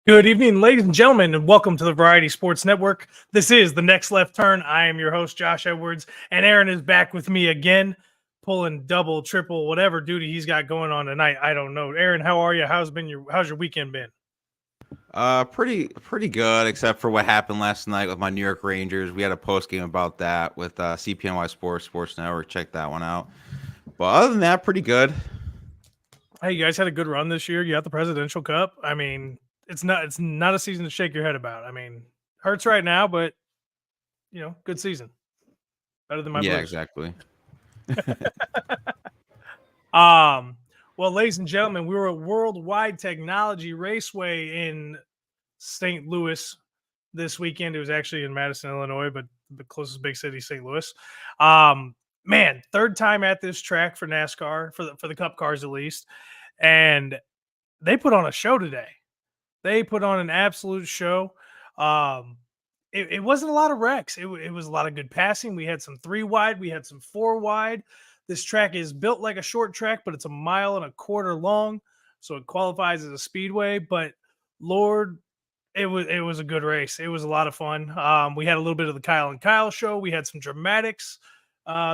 Good evening, ladies and gentlemen, and welcome to the Variety Sports Network. This is The Next Left Turn. I am your host, Josh Edwards, and Aaron is back with me again, pulling double, triple, whatever duty he's got going on tonight. I don't know. Aaron, how are you? How's your weekend been? Pretty good, except for what happened last night with my New York Rangers. We had a post game about that with CPNY Sports Network. Check that one out. But other than that, pretty good. Hey, you guys had a good run this year. You got the Presidential Cup. I mean, it's not a season to shake your head about. I mean, hurts right now, but good season. Better than my Yeah, Blues. exactly. Well, ladies and gentlemen, we were at Worldwide Technology Raceway in St. Louis this weekend. It was actually in Madison, Illinois, but the closest big city, St. Louis. Man, third time at this track for NASCAR, for the Cup cars at least, and they put on a show today. They put on an absolute show. It wasn't a lot of wrecks. It was a lot of good passing. We had some 3 wide. We had some 4 wide. This track is built like a short track, but it's 1.25 miles long, so it qualifies as a speedway. But Lord, it was a good race. It was a lot of fun. We had a little bit of the Kyle and Kyle show. We had some dramatics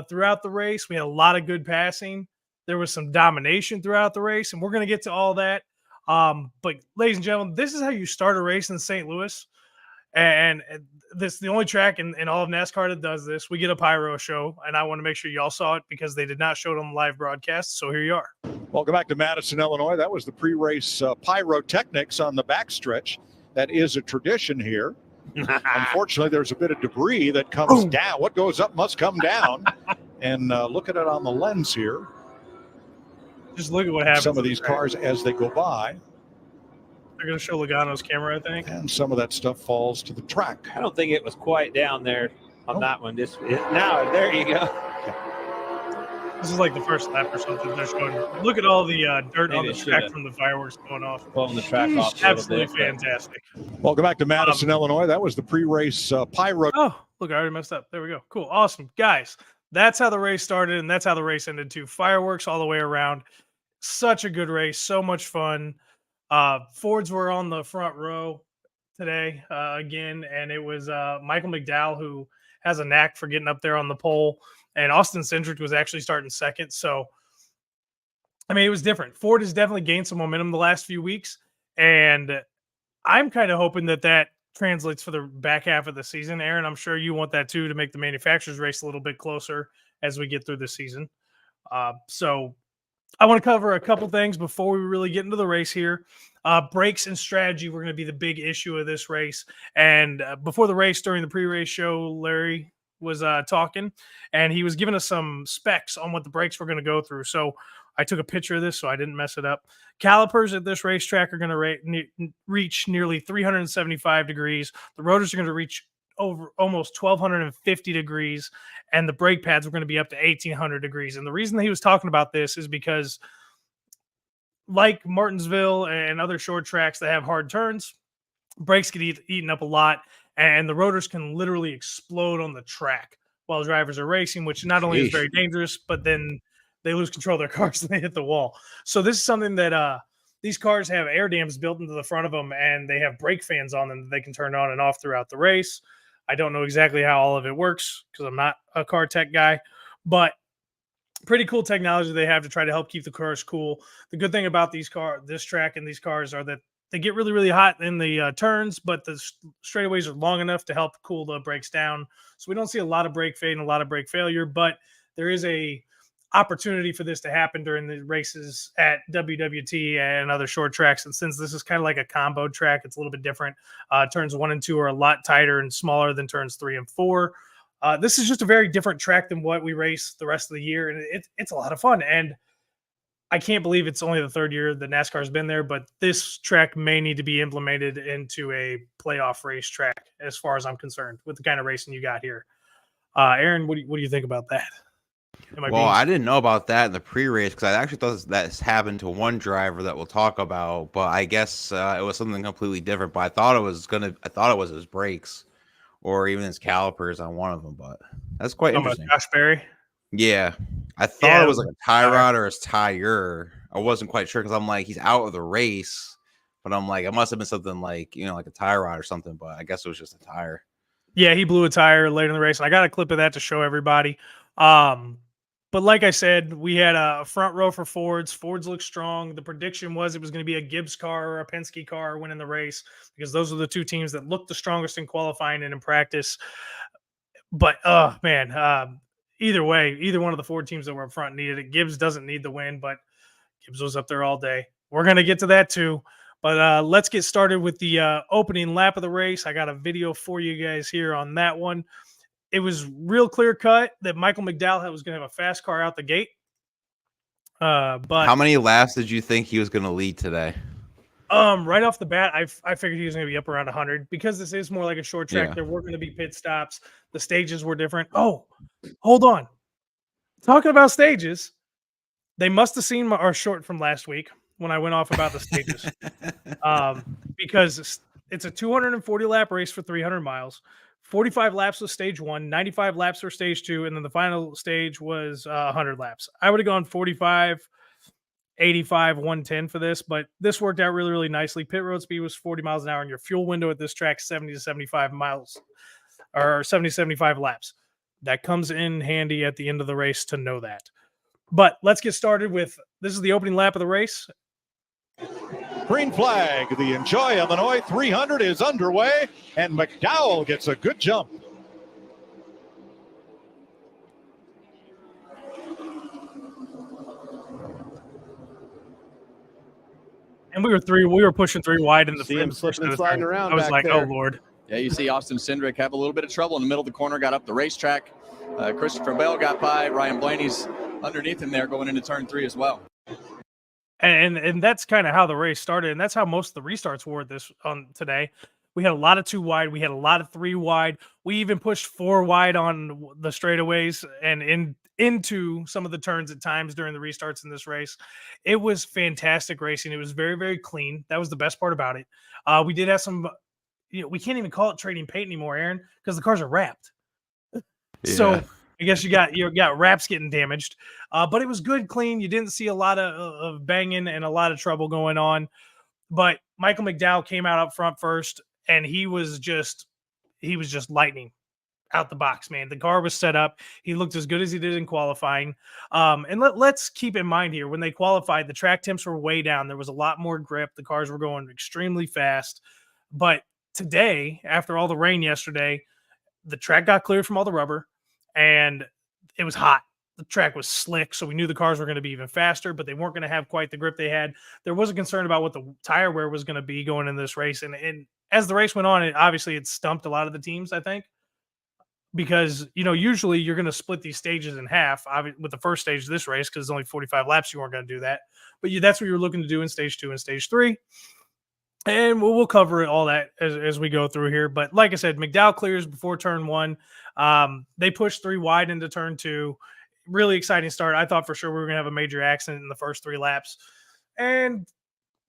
throughout the race. We had a lot of good passing. There was some domination throughout the race, and we're going to get to all that. But ladies and gentlemen, this is how you start a race in St. Louis. And this is the only track in all of NASCAR that does this. We get a pyro show, and I want to make sure y'all saw it because they did not show it on the live broadcast. So here you are. Welcome back to Madison, Illinois. That was the pre-race pyrotechnics on the backstretch. That is a tradition here. Unfortunately, there's a bit of debris that comes down. What goes up must come down. And look at it on the lens here. Just look at what happens. Some of these cars as they go by. They're going to show Logano's camera, I think. And some of that stuff falls to the track. I don't think it was quite down there on that one. Now, there you go. This is like the first lap or something. They're showing. Look at all the dirt on the track from the fireworks going off. Pulling the track off. Absolutely fantastic. Welcome back to Madison, Illinois. That was the pre-race pyro. Oh, look, I already messed up. There we go. Cool. Awesome. Guys, that's how the race started, and that's how the race ended too. Fireworks all the way around. Such a good race. So much fun. Fords were on the front row today again, and it was Michael McDowell, who has a knack for getting up there on the pole, and Austin Cindric was actually starting second. So, I mean, it was different. Ford has definitely gained some momentum the last few weeks, and I'm kind of hoping that translates for the back half of the season. Aaron, I'm sure you want that too, to make the manufacturers race a little bit closer as we get through the season. So I want to cover a couple things before we really get into the race here. Brakes and strategy were going to be the big issue of this race. And before the race, during the pre-race show, Larry was talking, and he was giving us some specs on what the brakes were going to go through. So I took a picture of this so I didn't mess it up. Calipers at this racetrack are going to reach nearly 375 degrees. The rotors are going to reach over almost 1,250 degrees, and the brake pads were going to be up to 1,800 degrees. And the reason that he was talking about this is because, like Martinsville and other short tracks that have hard turns, brakes get eaten up a lot, and the rotors can literally explode on the track while drivers are racing, which not only is very dangerous, but then they lose control of their cars and they hit the wall. So this is something that these cars have air dams built into the front of them, and they have brake fans on them that they can turn on and off throughout the race. I don't know exactly how all of it works because I'm not a car tech guy, but pretty cool technology they have to try to help keep the cars cool. The good thing about this track and these cars are that they get really, really hot in the turns, but the straightaways are long enough to help cool the brakes down. So we don't see a lot of brake fade and a lot of brake failure, but there is a opportunity for this to happen during the races at WWT and other short tracks. And since this is kind of like a combo track, it's a little bit different. Turns 1 and 2 are a lot tighter and smaller than turns 3 and 4. This is just a very different track than what we race the rest of the year. And it's a lot of fun. And I can't believe it's only the third year that NASCAR has been there, but this track may need to be implemented into a playoff race track as far as I'm concerned with the kind of racing you got here. Aaron, what do you think about that? I didn't know about that in the pre-race because I actually thought that's happened to one driver that we'll talk about, but I guess it was something completely different. But I thought it was his brakes or even his calipers on one of them. But that's quite interesting. Josh Berry. Yeah, I thought it was like a tie rod or his tire. I wasn't quite sure because I'm like, he's out of the race, But I'm like, it must have been something like, like a tie rod or something, but I guess it was just a tire. Yeah, he blew a tire later in the race, and I got a clip of that to show everybody. But like I said, we had a front row for Fords. Fords looked strong. The prediction was it was going to be a Gibbs car or a Penske car winning the race because those are the two teams that looked the strongest in qualifying and in practice. But either way, either one of the Ford teams that were up front needed it. Gibbs doesn't need the win, but Gibbs was up there all day. We're going to get to that too. But let's get started with the opening lap of the race. I got a video for you guys here on that one. It was real clear cut that Michael McDowell was going to have a fast car out the gate. But how many laps did you think he was going to lead today? Right off the bat, I figured he was going to be up around 100 because this is more like a short track. Yeah. There were going to be pit stops. The stages were different. Oh, hold on. Talking about stages, they must have seen our short from last week when I went off about the stages. Because it's a 240 lap race for 300 miles. 45 laps was stage 1, 95 laps for stage 2, and then the final stage was 100 laps. I would have gone 45, 85, 110 for this, but this worked out really, really nicely. Pit road speed was 40 miles an hour, and your fuel window at this track 70 to 75 miles or 70 to 75 laps. That comes in handy at the end of the race to know that. But let's get started with this is the opening lap of the race. Green flag. The Enjoy Illinois 300 is underway, and McDowell gets a good jump. And we were pushing 3 wide in the See him slipping and sliding around. I was back like, there. oh Lord. Yeah, you see Austin Cindric have a little bit of trouble in the middle of the corner, got up the racetrack. Christopher Bell got by. Ryan Blaney's underneath him there going into turn 3 as well. And that's kind of how the race started, and that's how most of the restarts were this on today. We had a lot of 2 wide, we had a lot of 3 wide. We even pushed 4 wide on the straightaways and into some of the turns at times during the restarts in this race. It was fantastic racing. It was very, very clean. That was the best part about it. We did have some, we can't even call it trading paint anymore, Aaron, because the cars are wrapped. Yeah. So I guess you got wraps getting damaged, but it was good, clean. You didn't see a lot of banging and a lot of trouble going on. But Michael McDowell came out up front first, and he was just lightning out the box, man. The car was set up. He looked as good as he did in qualifying. And let's keep in mind here, when they qualified, the track temps were way down. There was a lot more grip. The cars were going extremely fast. But today, after all the rain yesterday, the track got cleared from all the rubber. And it was hot. The track was slick, so we knew the cars were going to be even faster, but they weren't going to have quite the grip they had. There was a concern about what the tire wear was going to be going in this race. And as the race went on, it stumped a lot of the teams, I think, because, usually you're going to split these stages in half with the first stage of this race because it's only 45 laps. You weren't going to do that. But that's what you're looking to do in stage 2 and stage 3. And we'll cover all that as we go through here. But like I said, McDowell clears before turn 1. They pushed 3 wide into turn 2. Really exciting start. I thought for sure we were going to have a major accident in the first 3 laps. And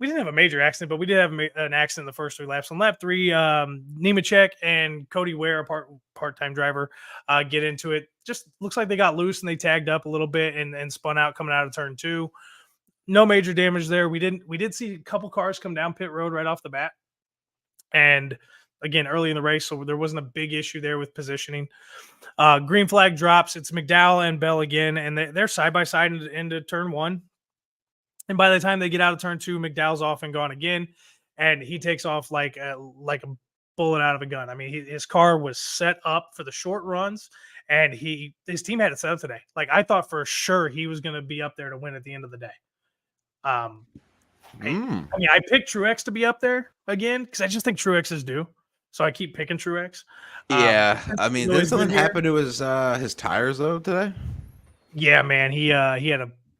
we didn't have a major accident, but we did have an accident in the first 3 laps. On lap 3, Nemechek and Cody Ware, a part-time driver, get into it. Just looks like they got loose and they tagged up a little bit and spun out coming out of turn 2. No major damage there. We did see a couple cars come down pit road right off the bat. And again, early in the race, so there wasn't a big issue there with positioning. Green flag drops. It's McDowell and Bell again, and they're side by side into turn 1. And by the time they get out of turn 2, McDowell's off and gone again, and he takes off like a bullet out of a gun. I mean, his car was set up for the short runs, and his team had it set up today. Like, I thought for sure he was going to be up there to win at the end of the day. I picked Truex to be up there again because I just think Truex is due. So I keep picking Truex. Yeah, I mean, did something happen to his tires though today? Yeah, man, he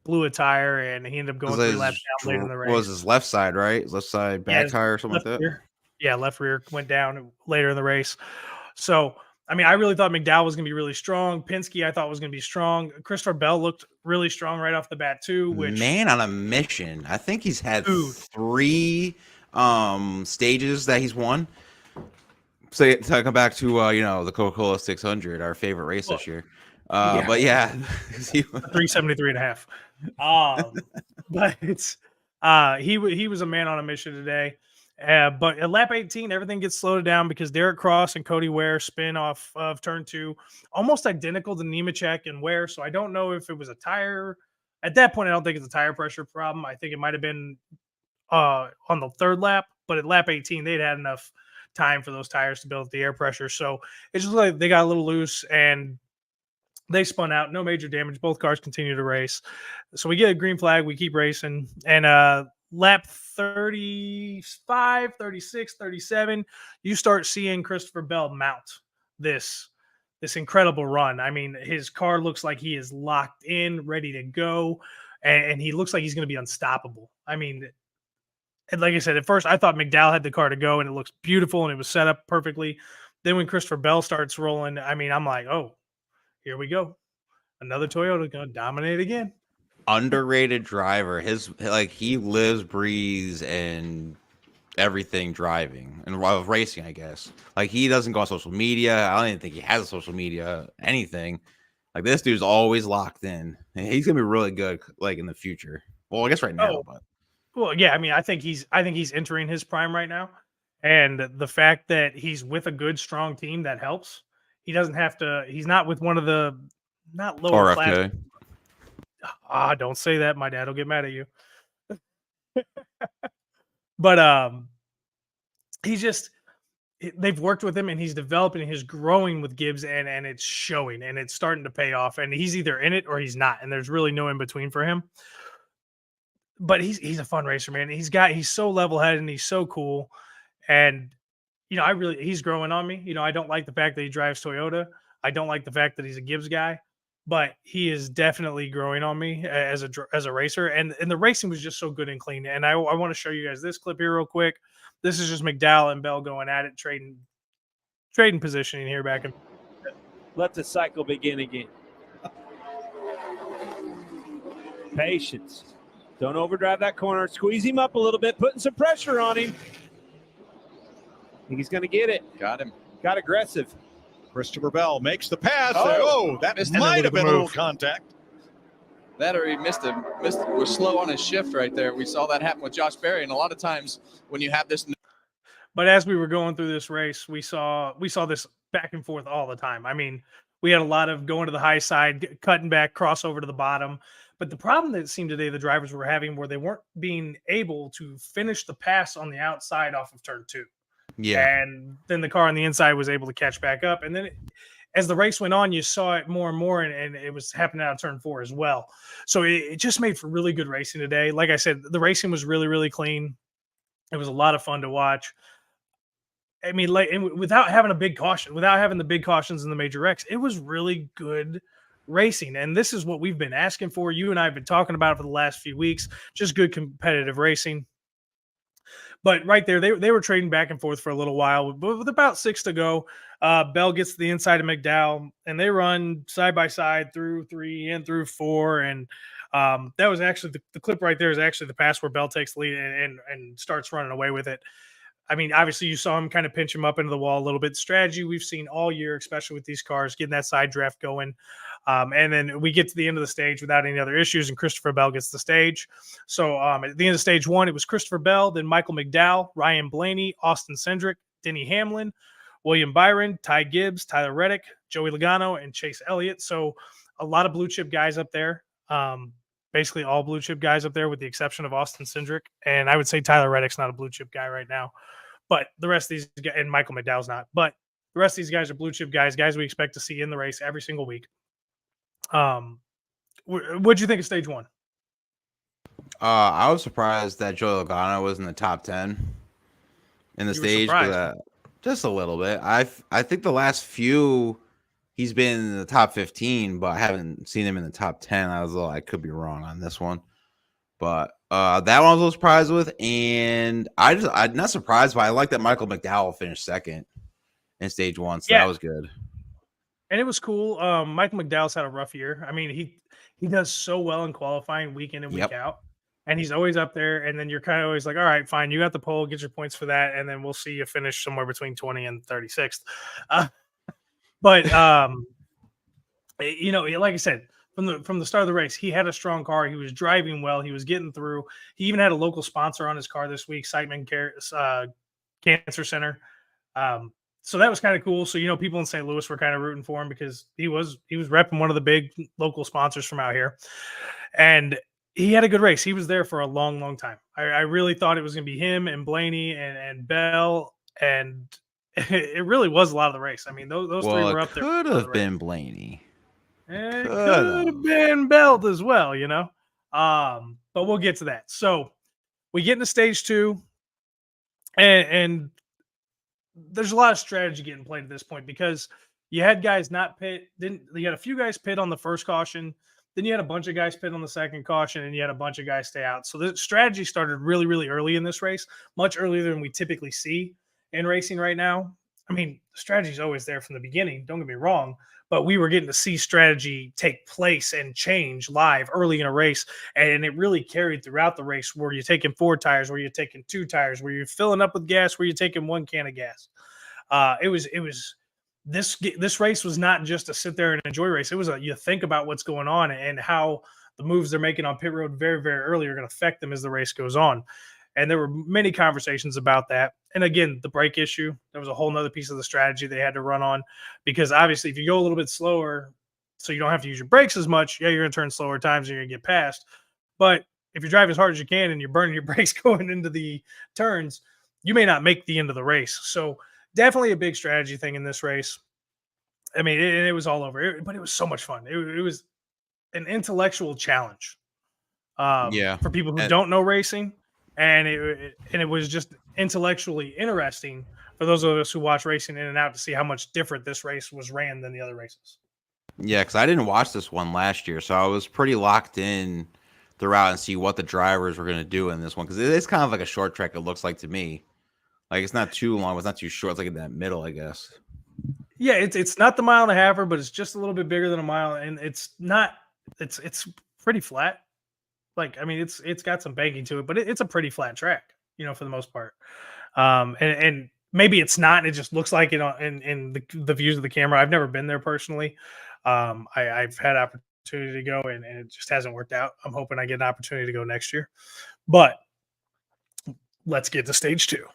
blew a tire and he ended up going 3 laps down later in the race. What was his left side, right? His left side back tire or something like that? Rear. Yeah, left rear went down later in the race. So, I mean, I really thought McDowell was going to be really strong. Penske, I thought was going to be strong. Christopher Bell looked really strong right off the bat too. Man on a mission. I think he's had 3 stages that he's won. So to come back to the Coca-Cola 600, our favorite race this year. But yeah, 373.5. But it's he was a man on a mission today. But at lap 18, everything gets slowed down because Derek Cross and Cody Ware spin off of turn 2, almost identical to Nemechek and Ware. So I don't know if it was a tire. At that point, I don't think it's a tire pressure problem. I think it might have been on the third lap, but at lap 18, they'd had enough time for those tires to build up the air pressure. So it's just like they got a little loose and they spun out. No major damage. Both cars continue to race. So we get a green flag. We keep racing. And lap 35, 36, 37, you start seeing Christopher Bell mount this incredible run. I mean, his car looks like he is locked in, ready to go, and he looks like he's going to be unstoppable. I mean, and like I said, at first I thought McDowell had the car to go, and it looks beautiful, and it was set up perfectly. Then when Christopher Bell starts rolling, I mean, I'm like, oh, here we go. Another Toyota going to dominate again. Underrated driver. He lives, breathes, and everything driving and racing, I guess. Like, he doesn't go on social media. I don't even think he has a social media, anything. Like, this dude's always locked in. And he's gonna be really good, like, in the future. Well, I guess right now, but well, yeah, I mean, I think he's entering his prime right now. And the fact that he's with a good, strong team, that helps. He doesn't have to, he's not with one of the not lower class. Don't say that. My dad will get mad at you. But they've worked with him and he's developing, he's growing with Gibbs, and it's showing and it's starting to pay off, and he's either in it or he's not, and there's really no in between for him. But he's a fun racer, man. He's so level-headed and he's so cool. And he's growing on me. I don't like the fact that he drives Toyota. I don't like the fact that he's a Gibbs guy, but he is definitely growing on me as a racer. And the racing was just so good and clean. And I want to show you guys this clip here real quick. This is just McDowell and Bell going at it, trading positioning here back and let the cycle begin again. Patience. Don't overdrive that corner. Squeeze him up a little bit, putting some pressure on him. I think he's going to get it. Got him. Got aggressive. Christopher Bell makes the pass. That might have been a little contact. That or he was slow on his shift right there. We saw that happen with Josh Berry, and a lot of times when you have this. But as we were going through this race, we saw this back and forth all the time. I mean, we had a lot of going to the high side, cutting back, crossover to the bottom. But the problem that it seemed today the drivers were having were they weren't being able to finish the pass on the outside off of turn 2. Yeah. And then the car on the inside was able to catch back up. And then as the race went on, you saw it more and more, and it was happening out of turn 4 as well. So it just made for really good racing today. Like I said, the racing was really, really clean. It was a lot of fun to watch. I mean, without having the big cautions in the major wrecks, it was really good racing. And this is what we've been asking for. You and I have been talking about it for the last few weeks, just good competitive racing. But right there, they were trading back and forth for a little while. But with about 6 to go, Bell gets to the inside of McDowell, and they run side by side through 3 and through 4. And that was actually the clip right there is actually the pass where Bell takes the lead and starts running away with it. I mean, obviously, you saw him kind of pinch him up into the wall a little bit. Strategy we've seen all year, especially with these cars, getting that side draft going. And then we get to the end of the stage without any other issues, and Christopher Bell gets the stage. So at the end of stage 1, it was Christopher Bell, then Michael McDowell, Ryan Blaney, Austin Cindric, Denny Hamlin, William Byron, Ty Gibbs, Tyler Reddick, Joey Logano, and Chase Elliott. So a lot of blue chip guys up there. Basically all blue chip guys up there with the exception of Austin Cindric. And I would say Tyler Reddick's not a blue chip guy right now. But the rest of these guys, and Michael McDowell's not, but the rest of these guys are blue chip guys we expect to see in the race every single week. What'd you think of stage 1? I was surprised that Joey Logano was in the top 10 in the stage. Just a little bit. I think the last few he's been in the top 15, but I haven't seen him in the top 10. I could be wrong on this one. But that one I was a little surprised with, and I'm not surprised, but I like that Michael McDowell finished second in stage 1, so that was good. And it was cool. Michael McDowell's had a rough year. I mean, he does so well in qualifying week in and week out, and he's always up there. And then you're kind of always like, all right, fine, you got the pole, get your points for that, and then we'll see you finish somewhere between 20 and 36th. But like I said, from the start of the race, he had a strong car. He was driving well. He was getting through. He even had a local sponsor on his car this week, Siteman Cancer Center. So that was kind of cool. So, people in St. Louis were kind of rooting for him because he was repping one of the big local sponsors from out here. And he had a good race. He was there for a long, long time. I really thought it was going to be him and Blaney and Bell. And it really was a lot of the race. I mean, those three were up there. Could have been Blaney. It could have been Belt as well, but we'll get to that. So we get into stage 2, and there's a lot of strategy getting played at this point because you had guys not pit. Then you had a few guys pit on the first caution. Then you had a bunch of guys pit on the second caution, and you had a bunch of guys stay out. So the strategy started really, really early in this race, much earlier than we typically see in racing right now. I mean, the strategy is always there from the beginning. Don't get me wrong. But we were getting to see strategy take place and change live early in a race. And it really carried throughout the race. Were you taking 4 tires? Were you taking 2 tires? Were you filling up with gas? Were you taking 1 can of gas? This race was not just to sit there and enjoy race. It was you think about what's going on and how the moves they're making on pit road very, very early are going to affect them as the race goes on. And there were many conversations about that. And again, the brake issue, there was a whole nother piece of the strategy they had to run on because obviously if you go a little bit slower, so you don't have to use your brakes as much, you're going to turn slower times and you're going to get past. But if you drive as hard as you can and you're burning your brakes going into the turns, you may not make the end of the race. So definitely a big strategy thing in this race. I mean, it was all over, but it was so much fun. It was an intellectual challenge for people who don't know racing. And it was just intellectually interesting for those of us who watch racing in and out to see how much different this race was ran than the other races. Yeah, because I didn't watch this one last year, so I was pretty locked in throughout and see what the drivers were going to do in this one. Because it is kind of like a short track, it looks like to me. Like, it's not too long, it's not too short. It's like in that middle, I guess. Yeah, it's not the 1.5 miler, but it's just a little bit bigger than a mile. And it's pretty flat. Like, I mean, it's got some banking to it, but it's a pretty flat track, for the most part. And maybe it's not, and it just looks like it in the views of the camera. I've never been there personally. I've had opportunity to go, and it just hasn't worked out. I'm hoping I get an opportunity to go next year. But let's get to stage 2.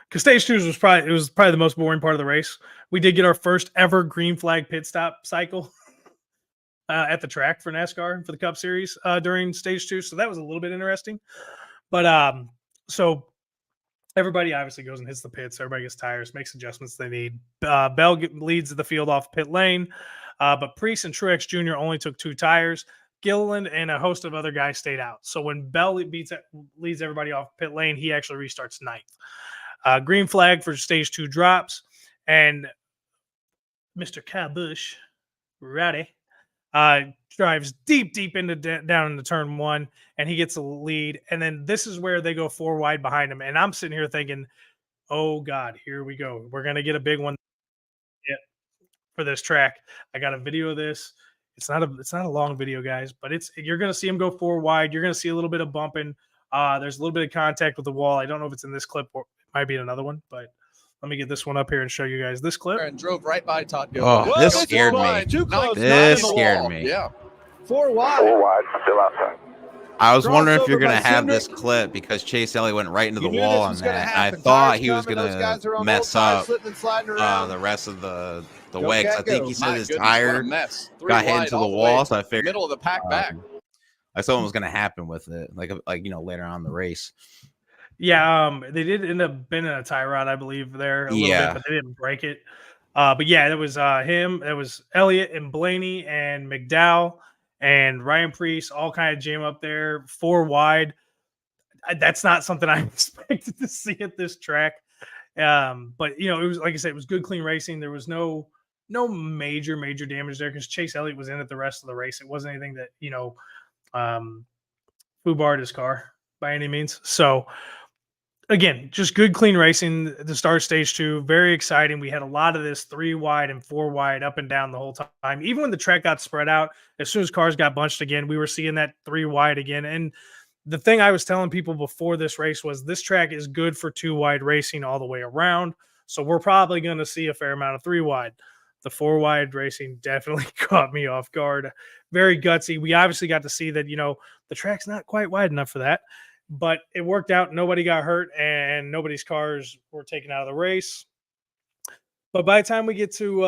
Because stage 2 was probably the most boring part of the race. We did get our first ever green flag pit stop cycle. At the track for NASCAR for the Cup Series during stage 2. So that was a little bit interesting. But so everybody obviously goes and hits the pits. Everybody gets tires, makes adjustments they need. Bell leads the field off pit lane. But Priest and Truex Jr. only took 2 tires. Gilliland and a host of other guys stayed out. So when Bell leads everybody off pit lane, he actually restarts 9th. Green flag for stage 2 drops. And Mr. Kyle Busch, Rowdy, drives deep into down into turn 1, and he gets a lead. And then this is where they go 4 wide behind him. And I'm sitting here thinking, oh God, here we go. We're going to get a big one for this track. I got a video of this. It's not a long video, guys, but you're going to see him go 4 wide. You're going to see a little bit of bumping. There's a little bit of contact with the wall. I don't know if it's in this clip or it might be in another one, but let me get this one up here and show you guys this clip. And drove right by Todd Gilliland. Oh, this scared me. Too close. This scared me. Yeah. 4 wide. 4 wide, still outside. I was wondering if Crossover you're going by to have Cindric. this clip because Chase Elliott went right into the You knew wall this on was gonna that. happen. I thought Tires he was coming, going those guys are to on mess both sides, up slipping and sliding around. the rest of the Go way. 'Cause I Cat, think go. he said My his goodness, what a tire mess. 3 got hit wide, into the all way wall, so I figured middle of the pack back. I thought what was going to happen with it, like later on in the race. Yeah, they did end up bending a tie rod, I believe, there a little bit, but they didn't break it. But yeah, it was him. It was Elliott and Blaney and McDowell and Ryan Priest all kind of jam up there 4 wide. That's not something I expected to see at this track. But it was, like I said, it was good, clean racing. There was no major damage there because Chase Elliott was in it the rest of the race. It wasn't anything that foobarred his car by any means. So again, just good, clean racing to start stage 2. Very exciting. We had a lot of this 3 wide and 4 wide up and down the whole time. Even when the track got spread out, as soon as cars got bunched again, we were seeing that 3 wide again. And the thing I was telling people before this race was this track is good for 2 wide racing all the way around. So we're probably going to see a fair amount of 3 wide. the 4-wide racing definitely caught me off guard. Very gutsy. We obviously got to see that, the track's not quite wide enough for that, but it worked out. Nobody got hurt and nobody's cars were taken out of the race. But by the time we get to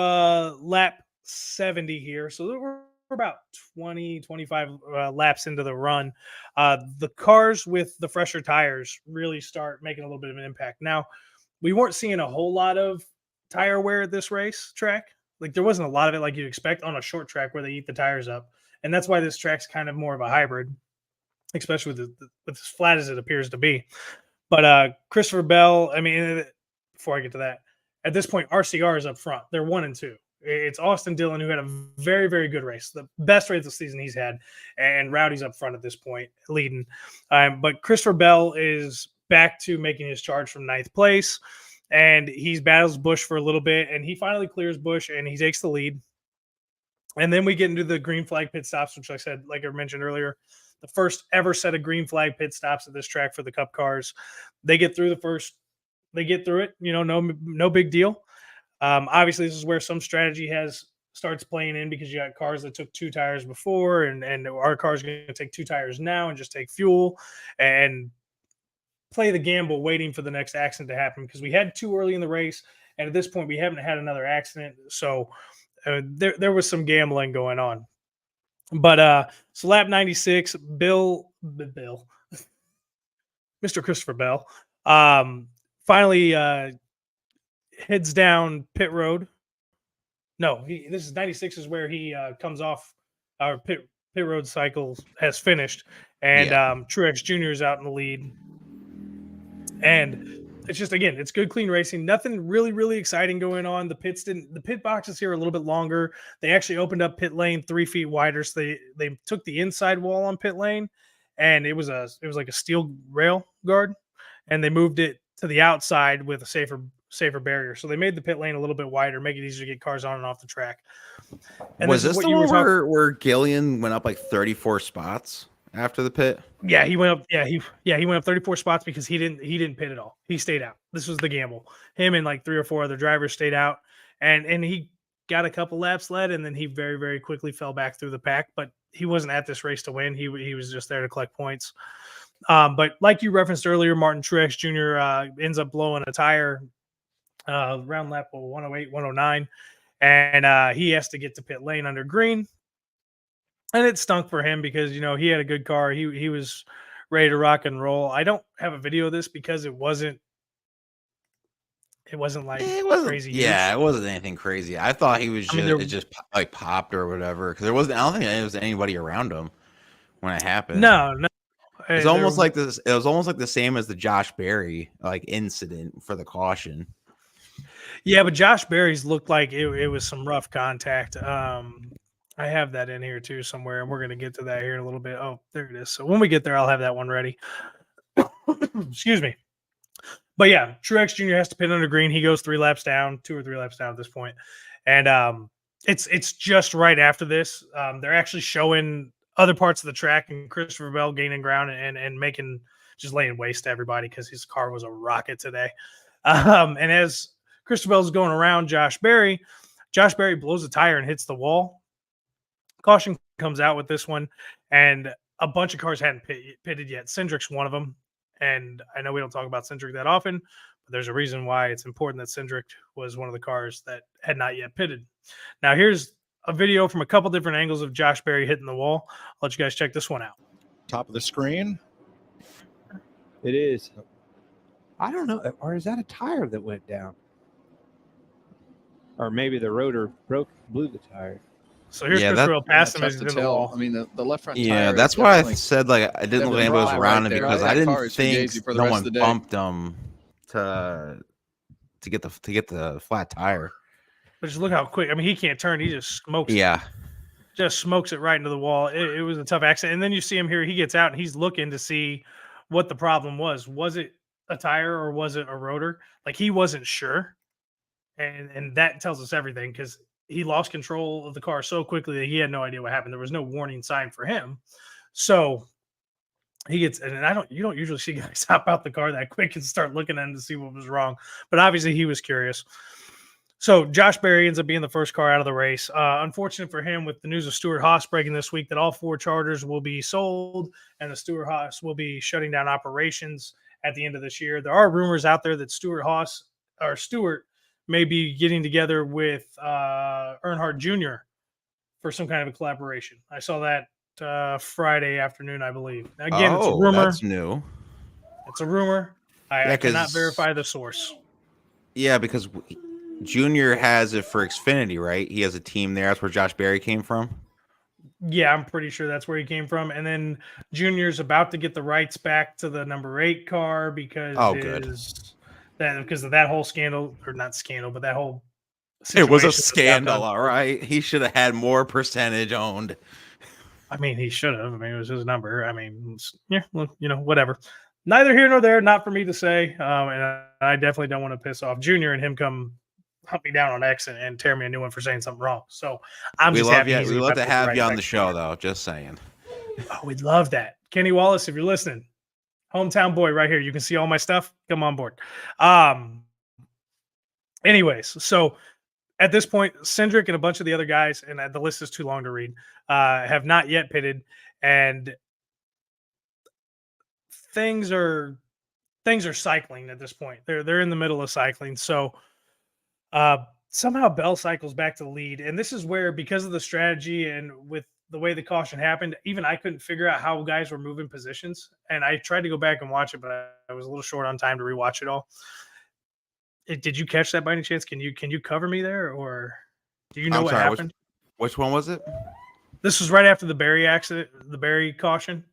lap 70 here, so we're about 20, 25 laps into the run, the cars with the fresher tires really start making a little bit of an impact. Now, we weren't seeing a whole lot of tire wear at this race track. Like, there wasn't a lot of it like you'd expect on a short track where they eat the tires up. And that's why this track's kind of more of a hybrid, especially with as flat as it appears to be. But Christopher Bell, I mean, before I get to that, at this point, RCR is up front. They're 1 and 2. It's Austin Dillon, who had a very, very good race, the best race of the season he's had, and Rowdy's up front at this point, leading. But Christopher Bell is back to making his charge from 9th place, and he battles Busch for a little bit, and he finally clears Busch, and he takes the lead. And then we get into the green flag pit stops, which I said, like I mentioned earlier, the first ever set of green flag pit stops at this track for the Cup cars. They get through it, no big deal. Obviously, this is where some strategy starts playing in, because you got cars that took 2 tires before, and our car's going to take 2 tires now and just take fuel and play the gamble, waiting for the next accident to happen, because we had 2 early in the race, and at this point we haven't had another accident, so there was some gambling going on. But so lap 96, Mr. Christopher Bell, finally heads down pit road. No, this is 96 is where he comes off our pit road cycle has finished, and Truex Jr. is out in the lead. And it's just, again, it's good, clean racing. Nothing really, really exciting going on. The pit boxes here are a little bit longer. They actually opened up pit lane 3 feet wider. So they took the inside wall on pit lane, and it was like a steel rail guard, and they moved it to the outside with a safer barrier. So they made the pit lane a little bit wider, make it easier to get cars on and off the track. And was this the one where Gillian went up like 34 spots after the pit? Yeah, he went up. Yeah, he went up 34 spots because he didn't pit at all. He stayed out. This was the gamble. Him and like 3 or 4 other drivers stayed out, and he got a couple laps led, and then he very, very quickly fell back through the pack. But he wasn't at this race to win. He was just there to collect points. But like you referenced earlier, Martin Truex Jr. Ends up blowing a tire around lap 108, 109, and he has to get to pit lane under green. And it stunk for him because, he had a good car. He was ready to rock and roll. I don't have a video of this because it wasn't crazy. Yeah, it wasn't anything crazy. I thought he was it just like popped or whatever, because I don't think there was anybody around him when it happened. No. It's almost like this. It was almost like the same as the Josh Berry incident for the caution. Yeah, but Josh Berry's looked like it was some rough contact. I have that in here too somewhere, and we're going to get to that here in a little bit. Oh, there it is. So when we get there, I'll have that one ready. Excuse me. But yeah, Truex Jr. has to pit under green. He goes 2 or 3 laps down at this point. And it's just right after this. They're actually showing other parts of the track, and Christopher Bell gaining ground and just laying waste to everybody because his car was a rocket today. And as Christopher Bell's going around Josh Berry blows a tire and hits the wall. Caution comes out with this one, and a bunch of cars hadn't pitted yet. Cindric's one of them, and I know we don't talk about Cindric that often, but there's a reason why it's important that Cindric was one of the cars that had not yet pitted. Now, here's a video from a couple different angles of Josh Berry hitting the wall. I'll let you guys check this one out. Top of the screen. It is. I don't know. Or is that a tire that went down? Or maybe the rotor blew the tire. So here's Christopher Bell passing him to tell. Wall. I mean, the left front tire. Yeah, that's why I said I didn't look anybody was around him, because I didn't think no one bumped him to get the flat tire. But just look how quick. I mean, he can't turn. He just smokes. Yeah. Just smokes it right into the wall. It was a tough accident. And then you see him here. He gets out and he's looking to see what the problem was. Was it a tire or was it a rotor? Like, he wasn't sure. And that tells us everything, because he lost control of the car so quickly that he had no idea what happened. There was no warning sign for him. So he gets, and you don't usually see guys hop out the car that quick and start looking at him to see what was wrong. But obviously he was curious. So Josh Berry ends up being the first car out of the race. Unfortunate for him, with the news of Stuart Haas breaking this week that all 4 Chargers will be sold and the Stuart Haas will be shutting down operations at the end of this year. There are rumors out there that Stuart may be getting together with Earnhardt Jr. for some kind of a collaboration. I saw that Friday afternoon, I believe. Again, it's a rumor. That's new. It's a rumor. I cannot verify the source. Yeah, because Junior has it for Xfinity, right? He has a team there. That's where Josh Berry came from. Yeah, I'm pretty sure that's where he came from. And then Junior's about to get the rights back to the number 8 car because because of that whole scandal, or not scandal, but that whole situation. It was a scandal, all right. He should have had more percentage owned. I mean, he should have. I mean, it was his number. I mean, yeah, well, whatever. Neither here nor there. Not for me to say. And I definitely don't want to piss off Junior and him come hunt me down on X and tear me a new one for saying something wrong. So we love to have you on the show, though. Just saying. Oh, we'd love that. Kenny Wallace, if you're listening, hometown boy right here. You can see all my stuff. Come on board. Anyways, so at this point, Cindric and a bunch of the other guys, and the list is too long to read, have not yet pitted, and things are cycling at this point. They're in the middle of cycling. So somehow Bell cycles back to the lead, and this is where, because of the strategy and with the way the caution happened, even I couldn't figure out how guys were moving positions, and I tried to go back and watch it, but I was a little short on time to rewatch it all. Did you catch that by any chance? Can you cover me there, or do you know what happened? Which one was it? This was right after the Berry accident, the Berry caution,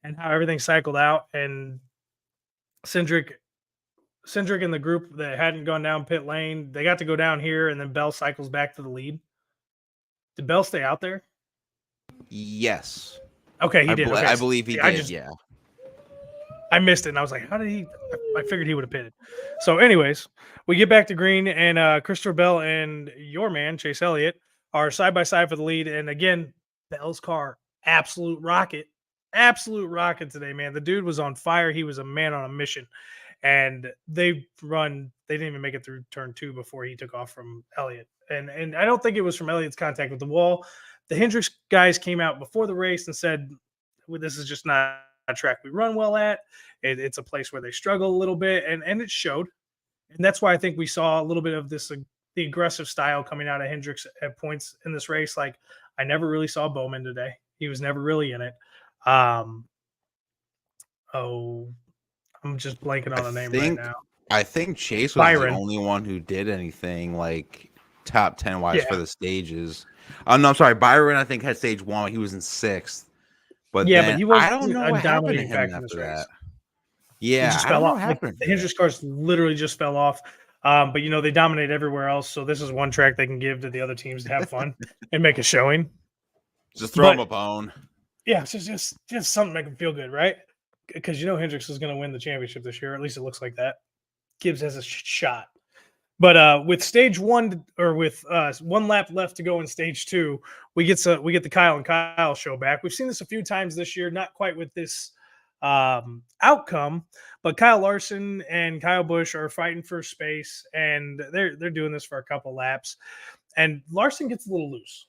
and how everything cycled out, and Cindric and the group that hadn't gone down pit lane, they got to go down here, and then Bell cycles back to the lead. Did Bell stay out there? Yes. Okay, he did. I believe he did. Yeah. I missed it, and I was like, how did he? I figured he would have pitted. So anyways, we get back to green, and Christopher Bell and your man, Chase Elliott, are side-by-side for the lead. And again, Bell's car, absolute rocket today, man. The dude was on fire. He was a man on a mission. And they didn't even make it through turn 2 before he took off from Elliott. And I don't think it was from Elliott's contact with the wall. The Hendricks guys came out before the race and said, well, this is just not a track we run well at. It's a place where they struggle a little bit, and it showed. And that's why I think we saw a little bit of this, the aggressive style coming out of Hendricks at points in this race. Like, I never really saw Bowman today. He was never really in it. I'm just blanking on a name right now. I think Chase was the only one who did anything like top 10 wise for the stages. No, I'm sorry. Byron, I think, had stage 1. He was in 6th. But but he was. I don't know what happened to him after that. Yeah, he just fell off. The Hendricks cars literally just fell off. But they dominate everywhere else. So this is one track they can give to the other teams to have fun and make a showing. Just throw them a bone. Yeah, so just something to make them feel good, right? Because Hendricks is going to win the championship this year. At least it looks like that. Gibbs has a shot. But with stage 1, or with 1 lap left to go in stage 2, we get the Kyle and Kyle show back. We've seen this a few times this year, not quite with this outcome, but Kyle Larson and Kyle Busch are fighting for space, and they're doing this for a couple laps. And Larson gets a little loose.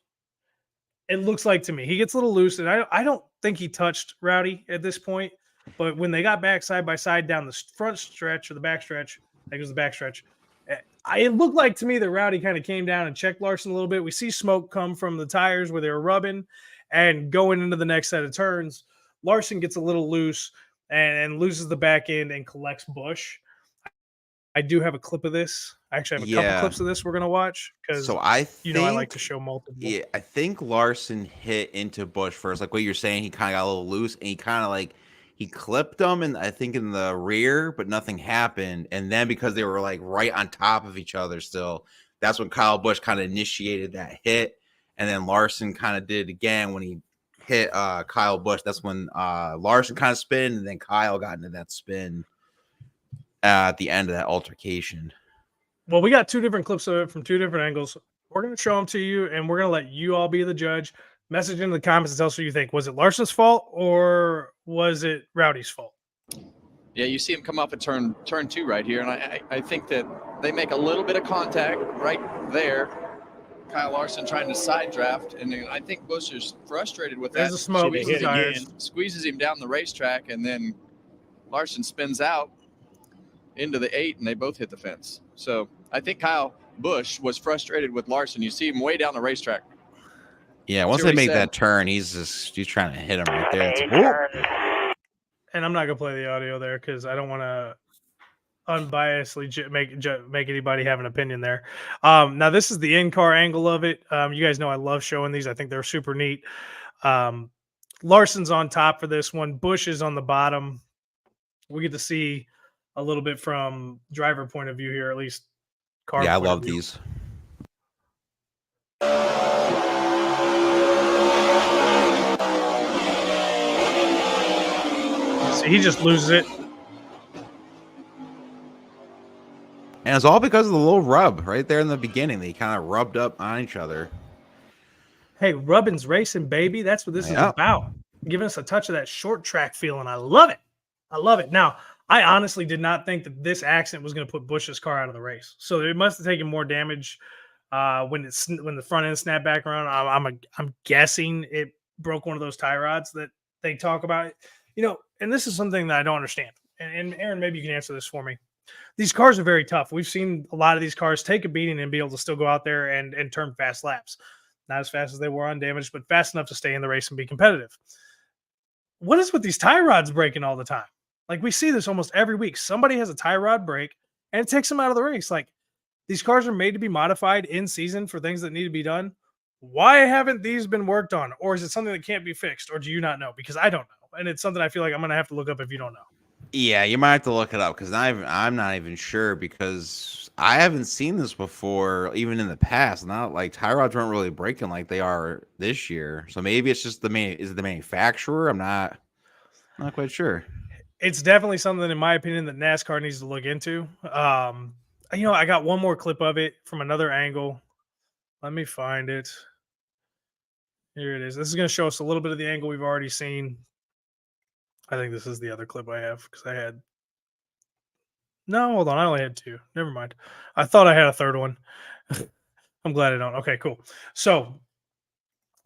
It looks like to me he gets a little loose, and I don't think he touched Rowdy at this point. But when they got back side by side down the front stretch or the back stretch, I think it was the back stretch, it looked like to me that Rowdy kind of came down and checked Larson a little bit. We see smoke come from the tires where they were rubbing, and going into the next set of turns, Larson gets a little loose and loses the back end and collects Busch. I do have a clip of this. I actually have a couple clips of this we're going to watch, because I like to show multiple. Yeah, I think Larson hit into Busch first. Like what you're saying, he kind of got a little loose, and he kind of he clipped them, and I think in the rear, but nothing happened. And then because they were right on top of each other still, that's when Kyle Busch kind of initiated that hit. And then Larson kind of did it again when he hit Kyle Busch. That's when Larson kind of spin, and then Kyle got into that spin at the end of that altercation. Well, we got 2 different clips of it from 2 different angles. We're going to show them to you, and we're going to let you all be the judge. Message in the comments and tell us what you think. Was it Larson's fault, or was it Rowdy's fault? Yeah, you see him come up at turn 2 right here, and I think that they make a little bit of contact right there. Kyle Larson trying to side draft, and then I think Busch is frustrated with There's that. a smoke. Should have hit Tires. again. Squeezes him down the racetrack, and then Larson spins out into the 8, and they both hit the fence. So I think Kyle Busch was frustrated with Larson. You see him way down the racetrack. Yeah, once they make that turn, he's trying to hit him right there. And I'm not gonna play the audio there because I don't want to unbiasedly make anybody have an opinion there. Now this is the in-car angle of it. You guys know I love showing these. I think they're super neat. Larson's on top for this one. Busch is on the bottom. We get to see a little bit from driver point of view here, at least. Car. Yeah, I love these. So he just loses it. And it's all because of the little rub right there in the beginning. They kind of rubbed up on each other. Hey, Rubbin's racing, baby. That's what this is about. Giving us a touch of that short track feeling. I love it. I love it. Now, I honestly did not think that this accident was going to put Busch's car out of the race. So it must have taken more damage when the front end snapped back around. I'm guessing it broke one of those tie rods that they talk about. You know, and this is something that I don't understand. And Aaron, maybe you can answer this for me. These cars are very tough. We've seen a lot of these cars take a beating and be able to still go out there and turn fast laps. Not as fast as they were undamaged, but fast enough to stay in the race and be competitive. What is with these tie rods breaking all the time? Like, we see this almost every week. Somebody has a tie rod break and it takes them out of the race. Like, these cars are made to be modified in season for things that need to be done. Why haven't these been worked on? Or is it something that can't be fixed? Or do you not know? Because I don't know. And it's something I feel like I'm going to have to look up if you don't know. Yeah, you might have to look it up because I'm not even sure because I haven't seen this before, even in the past. Not like tie rods weren't really breaking like they are this year. So maybe it's just is it the manufacturer? I'm not quite sure. It's definitely something, in my opinion, that NASCAR needs to look into. I got one more clip of it from another angle. Let me find it. Here it is. This is going to show us a little bit of the angle we've already seen. I think this is the other clip I have because I had. No, hold on. I only had 2. Never mind. I thought I had a third one. I'm glad I don't. Okay, cool. So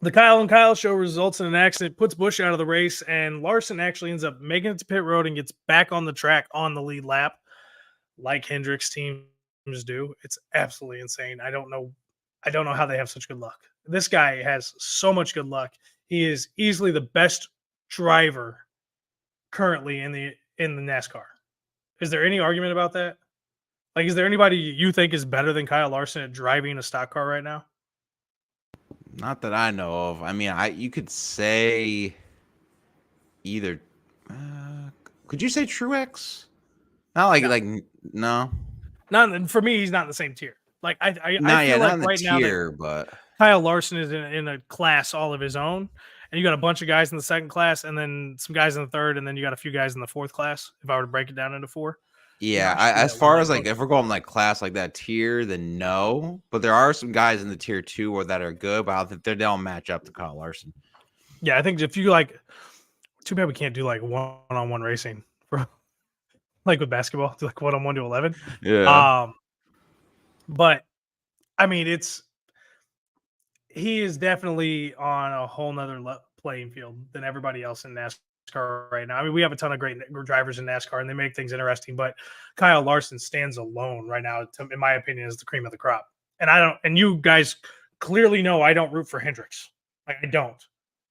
the Kyle and Kyle show results in an accident, puts Busch out of the race, and Larson actually ends up making it to pit road and gets back on the track on the lead lap, like Hendrick's teams do. It's absolutely insane. I don't know how they have such good luck. This guy has so much good luck. He is easily the best driver currently in the NASCAR. Is there any argument about that? Like, is there anybody you think is better than Kyle Larson at driving a stock car right now? Not that I know of. I mean, you could say either. Could you say Truex? Not like no. Not for me. He's not in the same tier. Like I feel like right now, but Kyle Larson is in a class all of his own, and you got a bunch of guys in the second class, and then some guys in the third, and then you got a few guys in the fourth class. If I were to break it down into 4. Yeah, as far as like if we're going like class like that tier, then no. But there are some guys in the tier 2 that are good, but I think they don't match up to Kyle Larson. Yeah, I think if you like, too bad we can't do like one-on-one racing for like with basketball, like 1-on-1 to 11. Yeah. But I mean, he is definitely on a whole nother playing field than everybody else in NASCAR right now. I mean, we have a ton of great drivers in NASCAR and they make things interesting, but Kyle Larson stands alone right now, in my opinion, is the cream of the crop. And you guys clearly know I don't root for Hendricks. Like, I don't,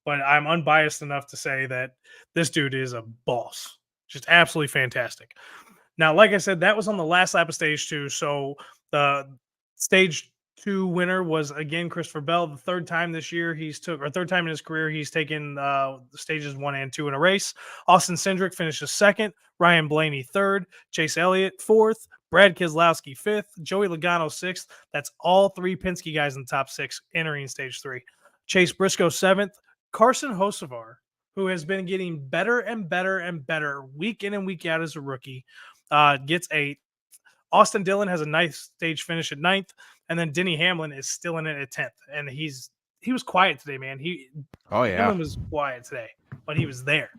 but I'm unbiased enough to say that this dude is a boss. Just absolutely fantastic. Now, like I said, that was on the last lap of stage 2. So the stage 2 winner was again Christopher Bell. The third time this year third time in his career he's taken stages 1 and 2 in a race. Austin Cindric finishes 2nd, Ryan Blaney 3rd, Chase Elliott 4th, Brad Keselowski 5th, Joey Logano 6th. That's all 3 Penske guys in the top 6 entering stage 3. Chase Briscoe 7th, Carson Hocevar, who has been getting better and better and better week in and week out as a rookie, gets 8th. Austin Dillon has a nice stage finish at 9th, and then Denny Hamlin is still in it at 10th. And he was quiet today, man. Hamlin was quiet today, but he was there.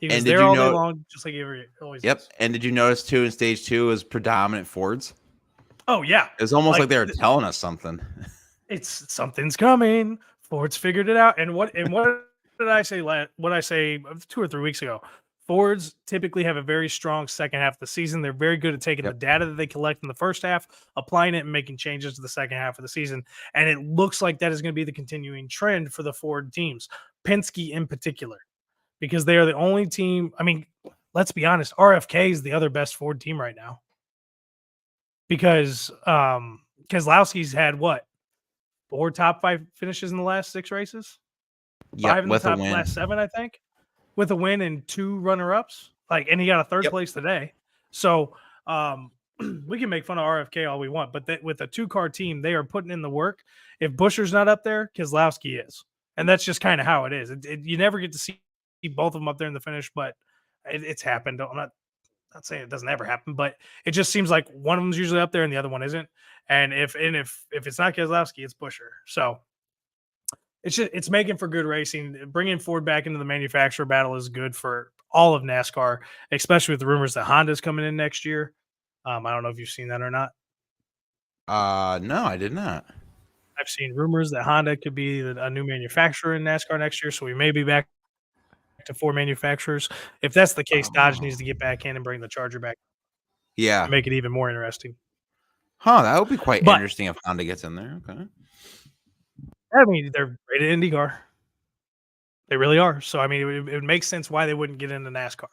He was And did there you all day know? long, just like he always Yep. is. And did you notice too in stage 2 is predominant Fords? Oh yeah, It was almost like they were th- telling us something. it's something's coming. Ford's figured it out. And what did I say? What I say 2 or 3 weeks ago? Fords typically have a very strong second half of the season. They're very good at taking the Yep. data that they collect in the first half, applying it, and making changes to the second half of the season. And it looks like that is going to be the continuing trend for the Ford teams, Penske in particular, because they are the only team. I mean, let's be honest, RFK is the other best Ford team right now because Keselowski's had what, 4 top 5 finishes in the last 6 races? 5 Yep, in the with a top win. last 7, I think, with a win and 2 runner-ups. Like, and he got a 3rd Yep. place today. So, we can make fun of RFK all we want, but with a 2-car team, they are putting in the work. If Buescher's not up there, Keselowski is. And that's just kind of how it is. You never get to see both of them up there in the finish, but it's happened. I'm not saying it doesn't ever happen, but it just seems like one of them's usually up there and the other one isn't. And if it's not Keselowski, it's Buescher. So it's making for good racing. Bringing Ford back into the manufacturer battle is good for all of NASCAR, especially with the rumors that Honda's coming in next year. I don't know if you've seen that or not. No, I did not. I've seen rumors that Honda could be a new manufacturer in NASCAR next year, so we may be back to 4 manufacturers. If that's the case, Dodge needs to get back in and bring the Charger back Yeah. to make it even more interesting. Huh, that would be quite But interesting if Honda gets in there. Okay. I mean, they're rated IndyCar. They really are. So, I mean, it would make sense why they wouldn't get into NASCAR.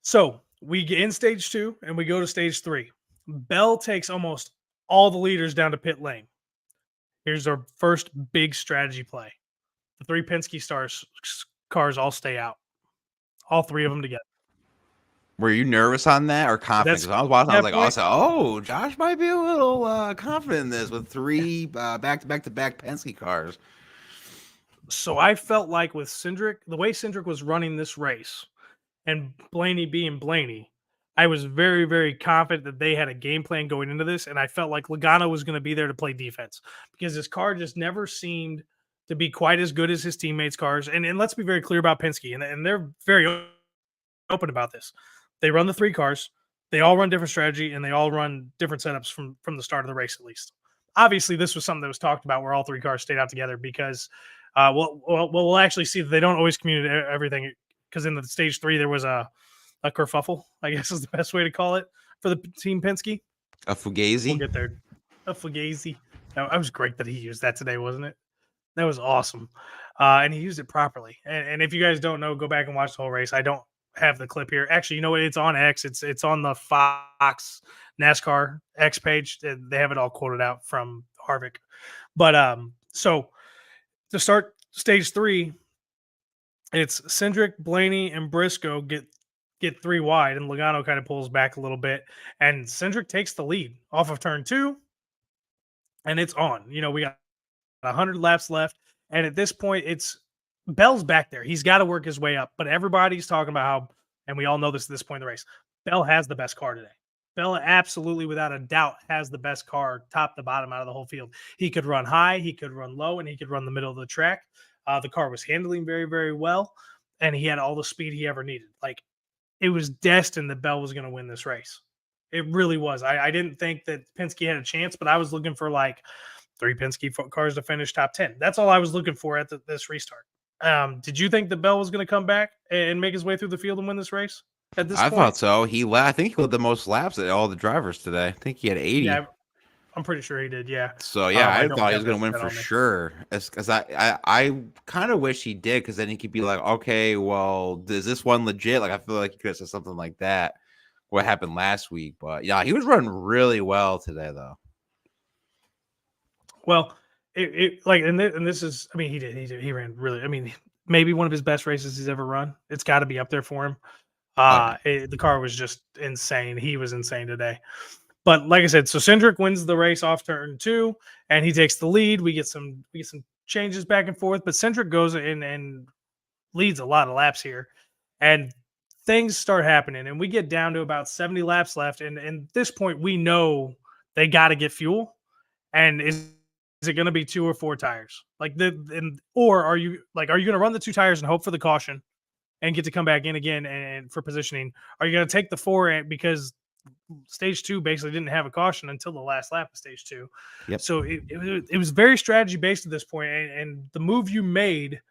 So, we get in stage 2 and we go to stage 3. Bell takes almost all the leaders down to pit lane. Here's our first big strategy play. The 3 Penske cars all stay out. All 3 of them together. Were you nervous on that or confident? Because I was watching, I was like, oh, Josh might be a little confident in this with 3 back-to-back Penske cars. So I felt like with Cindric, the way Cindric was running this race, and Blaney being Blaney, I was very, very confident that they had a game plan going into this, and I felt like Logano was going to be there to play defense because his car just never seemed to be quite as good as his teammates' cars. And let's be very clear about Penske, and they're very open about this. They run the 3 cars, they all run different strategy, and they all run different setups from the start of the race at least. Obviously, this was something that was talked about where all 3 cars stayed out together because we'll actually see that they don't always communicate everything because in the stage 3 there was a kerfuffle, I guess is the best way to call it for the team Penske. A Fugazi? We'll get there. A Fugazi. That was great that he used that today, wasn't it? That was awesome. And he used it properly. And if you guys don't know, go back and watch the whole race. I don't have the clip here. Actually, you know what? It's on X. It's on the Fox NASCAR X page. They have it all quoted out from Harvick. But so to start stage 3, it's Cindric, Blaney, and Briscoe get 3 wide, and Logano kind of pulls back a little bit, and Cindric takes the lead off of turn 2, and it's on. You know, we got 100 laps left, and at this point, it's Bell's back there. He's got to work his way up, but everybody's talking about how, and we all know this at this point in the race, Bell has the best car today. Bell absolutely, without a doubt, has the best car, top to bottom, out of the whole field. He could run high, he could run low, and he could run the middle of the track. The car was handling very, very well, and he had all the speed he ever needed. Like, it was destined that Bell was going to win this race. It really was. I didn't think that Penske had a chance, but I was looking for like 3 Penske cars to finish top 10. That's all I was looking for at this restart. Did you think that Bell was going to come back and make his way through the field and win this race? At this I point? thought so. I think he led the most laps at all the drivers today. I think he had 80. Yeah, I'm pretty sure he did. Yeah. So yeah, I thought he was have going to win that for on me. sure. Because I kind of wish he did, because then he could be like, okay, well, is this one legit? Like, I feel like he could have said something like that. What happened last week? But yeah, he was running really well today, though. Well, this is, I mean, he ran really, I mean, maybe one of his best races he's ever run. It's got to be up there for him. The car was just insane. He was insane today. But like I said, so Cindric wins the race off turn 2, and he takes the lead. We get some changes back and forth, but Cindric goes in and leads a lot of laps here, and things start happening, and we get down to about 70 laps left, and at this point we know they got to get fuel, and is it going to be 2 or 4 tires? Or are you going to run the 2 tires and hope for the caution, and get to come back in again and for positioning? Are you going to take the 4 because stage 2 basically didn't have a caution until the last lap of stage 2? Yep. So it was very strategy based at this point, and the move you made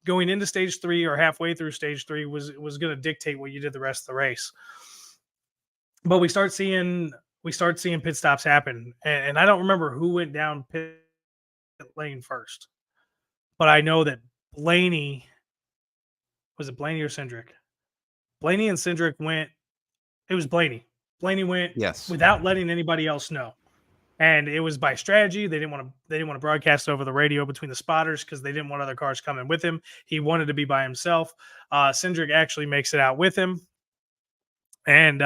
going into stage 3 or halfway through stage 3 was going to dictate what you did the rest of the race. But we start seeing pit stops happen, and I don't remember who went down pit lane first, but I know that Blaney, was it Blaney or Cindric? Blaney and Cindric went. It was Blaney. Blaney went Yes. without letting anybody else know, and it was by strategy. They didn't want to broadcast over the radio between the spotters because they didn't want other cars coming with him. He wanted to be by himself. Cindric actually makes it out with him, and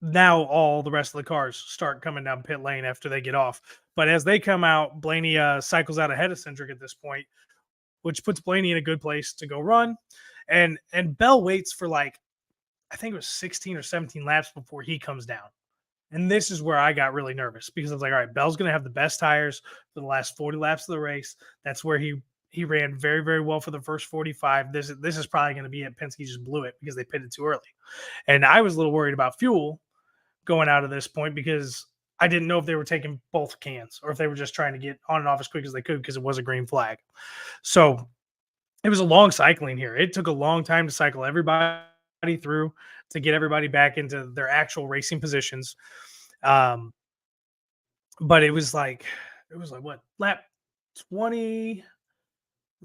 now all the rest of the cars start coming down pit lane after they get off. But as they come out, Blaney cycles out ahead of Cindric at this point, which puts Blaney in a good place to go run. And Bell waits for I think it was 16 or 17 laps before he comes down. And this is where I got really nervous because I was like, all right, Bell's going to have the best tires for the last 40 laps of the race. That's where he ran very, very well for the first 45. This is probably going to be it. Penske just blew it because they pitted too early. And I was a little worried about fuel going out of this point because I didn't know if they were taking both cans or if they were just trying to get on and off as quick as they could because it was a green flag. So it was a long cycling here. It took a long time to cycle everybody through to get everybody back into their actual racing positions. But it was like what, lap 20,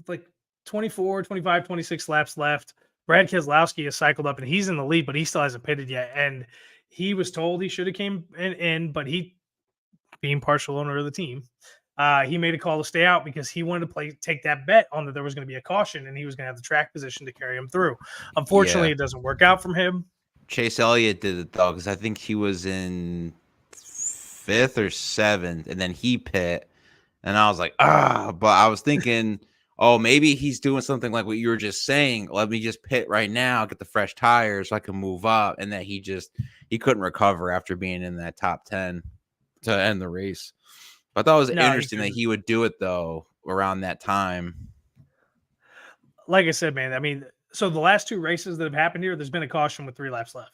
like 24, 25, 26 laps left. Brad Keselowski has cycled up and he's in the lead, but he still hasn't pitted yet. And he was told he should have came in, but he, being partial owner of the team, he made a call to stay out because he wanted to take that bet on that there was going to be a caution and he was going to have the track position to carry him through. Unfortunately, It doesn't work out from him. Chase Elliott did it though, because I think he was in 5th or 7th, and then he pit, and I was like, but I was thinking, oh, maybe he's doing something like what you were just saying. Let me just pit right now, get the fresh tires so I can move up, and that he couldn't recover after being in that top 10 to end the race. But I thought it was interesting that he would do it though around that time. Like I said, man, I mean, so the last 2 races that have happened here, there's been a caution with 3 laps left.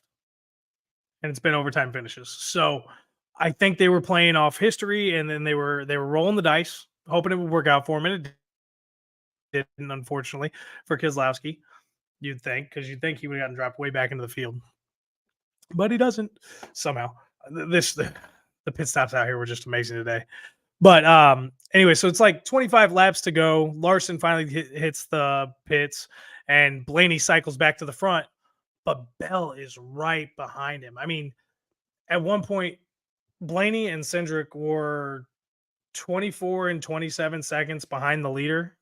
And it's been overtime finishes. So I think they were playing off history and then they were rolling the dice, hoping it would work out for him. And it didn't, unfortunately, for Keselowski, you'd think, because you'd think he would have gotten dropped way back into the field. But he doesn't somehow. The pit stops out here were just amazing today. But anyway, so it's like 25 laps to go. Larson finally hits the pits, and Blaney cycles back to the front, but Bell is right behind him. I mean, at one point, Blaney and Cindric were 24 and 27 seconds behind the leader.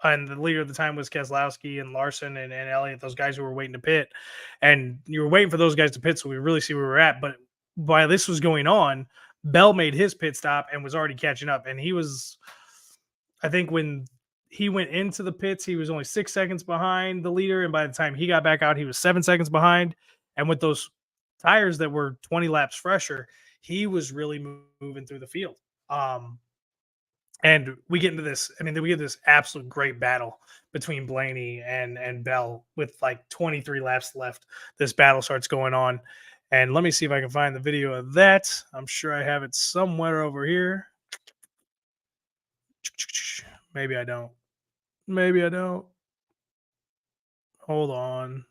And the leader at the time was Keselowski and Larson and Elliott, those guys who were waiting to pit. And you were waiting for those guys to pit so we really see where we're at. But while this was going on, Bell made his pit stop and was already catching up. And he was, I think when he went into the pits, he was only 6 seconds behind the leader. And by the time he got back out, he was 7 seconds behind. And with those tires that were 20 laps fresher, he was really moving through the field. And we get into this. I mean, we get this absolute great battle between Blaney and Bell with like 23 laps left. This battle starts going on. And let me see if I can find the video of that. I'm sure I have it somewhere over here. Maybe I don't. Hold on.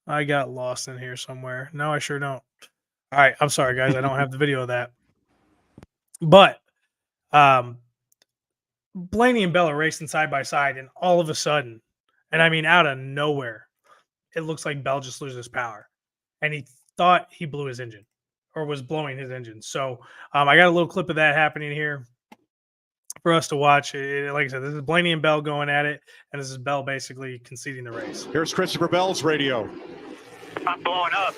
I got lost in here somewhere. No, I sure don't. All right. I'm sorry, guys. I don't have the video of that. But Blaney and Bell are racing side by side, and all of a sudden, and I mean out of nowhere, it looks like Bell just loses power. And he thought he blew his engine or was blowing his engine. So I got a little clip of that happening here for us to watch. Like I said, this is Blaney and Bell going at it, and this is Bell basically conceding the race. Here's Christopher Bell's radio. I'm blowing up.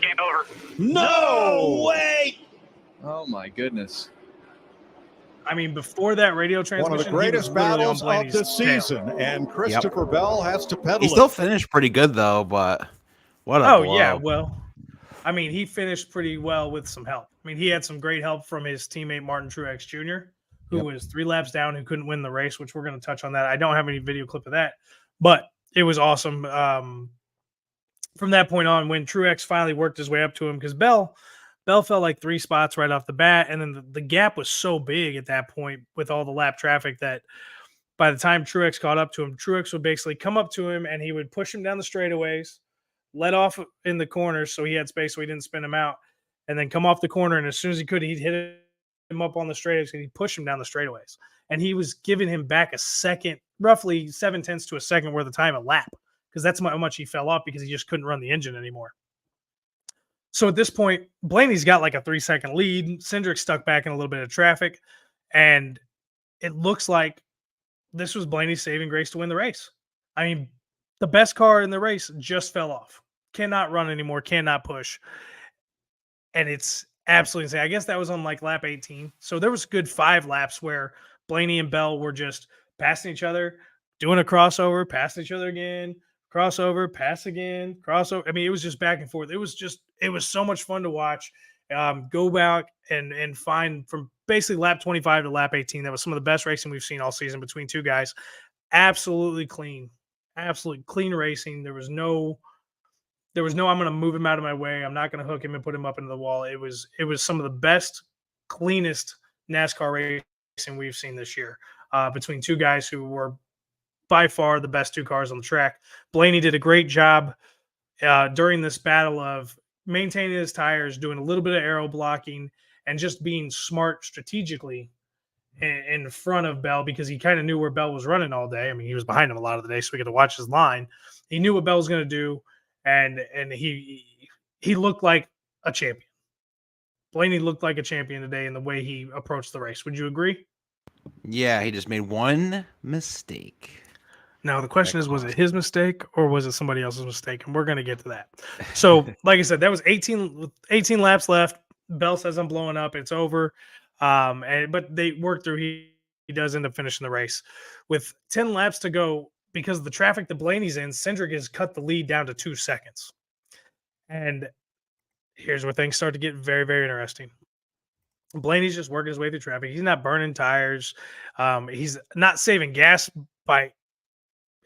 Game over. No way! Oh my goodness. I mean, before that radio transmission, one of the greatest battles of the season, and Christopher Bell has to pedal. He still finished pretty good though, but what a blow. Yeah, well, I mean, he finished pretty well with some help. I mean, he had some great help from his teammate Martin Truex Jr., who was 3 laps down, who couldn't win the race, which we're going to touch on that. I don't have any video clip of that, but it was awesome. From that point on, when Truex finally worked his way up to him, because Bell fell like 3 spots right off the bat, and then the gap was so big at that point with all the lap traffic that by the time Truex caught up to him, Truex would basically come up to him and he would push him down the straightaways, let off in the corners so he had space so he didn't spin him out, and then come off the corner, and as soon as he could, he'd hit him up on the straightaways and he'd push him down the straightaways. And he was giving him back a second, roughly 0.7 to a second worth of time a lap, because that's how much he fell off because he just couldn't run the engine anymore. So at this point, Blaney's got like a 3-second lead. Cindric's stuck back in a little bit of traffic, and it looks like this was Blaney's saving grace to win the race. I mean, the best car in the race just fell off. Cannot run anymore, cannot push. And it's absolutely insane. I guess that was on like lap 18. So there was a good 5 laps where Blaney and Bell were just passing each other, doing a crossover, passing each other again, crossover, pass again, crossover. I mean, it was just back and forth. It was so much fun to watch. Go back and find from basically lap 25 to lap 18. That was some of the best racing we've seen all season between two guys. Absolutely clean racing. There was no I'm going to move him out of my way. I'm not going to hook him and put him up into the wall. It was some of the best, cleanest NASCAR racing we've seen this year between two guys who were by far the best 2 cars on the track. Blaney did a great job during this battle of maintaining his tires, doing a little bit of aero blocking, and just being smart strategically in front of Bell, because he kind of knew where Bell was running all day. I mean, he was behind him a lot of the day, so we got to watch his line. He knew what Bell was going to do, and he looked like a champion. Blaney looked like a champion today in the way he approached the race. Would you agree? Yeah, he just made one mistake. Now, the question is, was it his mistake or was it somebody else's mistake? And we're going to get to that. So, like I said, that was 18 laps left. Bell says, I'm blowing up. It's over. But they work through. He does end up finishing the race. With 10 laps to go, because of the traffic that Blaney's in, Cindric has cut the lead down to 2 seconds. And here's where things start to get very, very interesting. Blaney's just working his way through traffic. He's not burning tires. He's not saving gas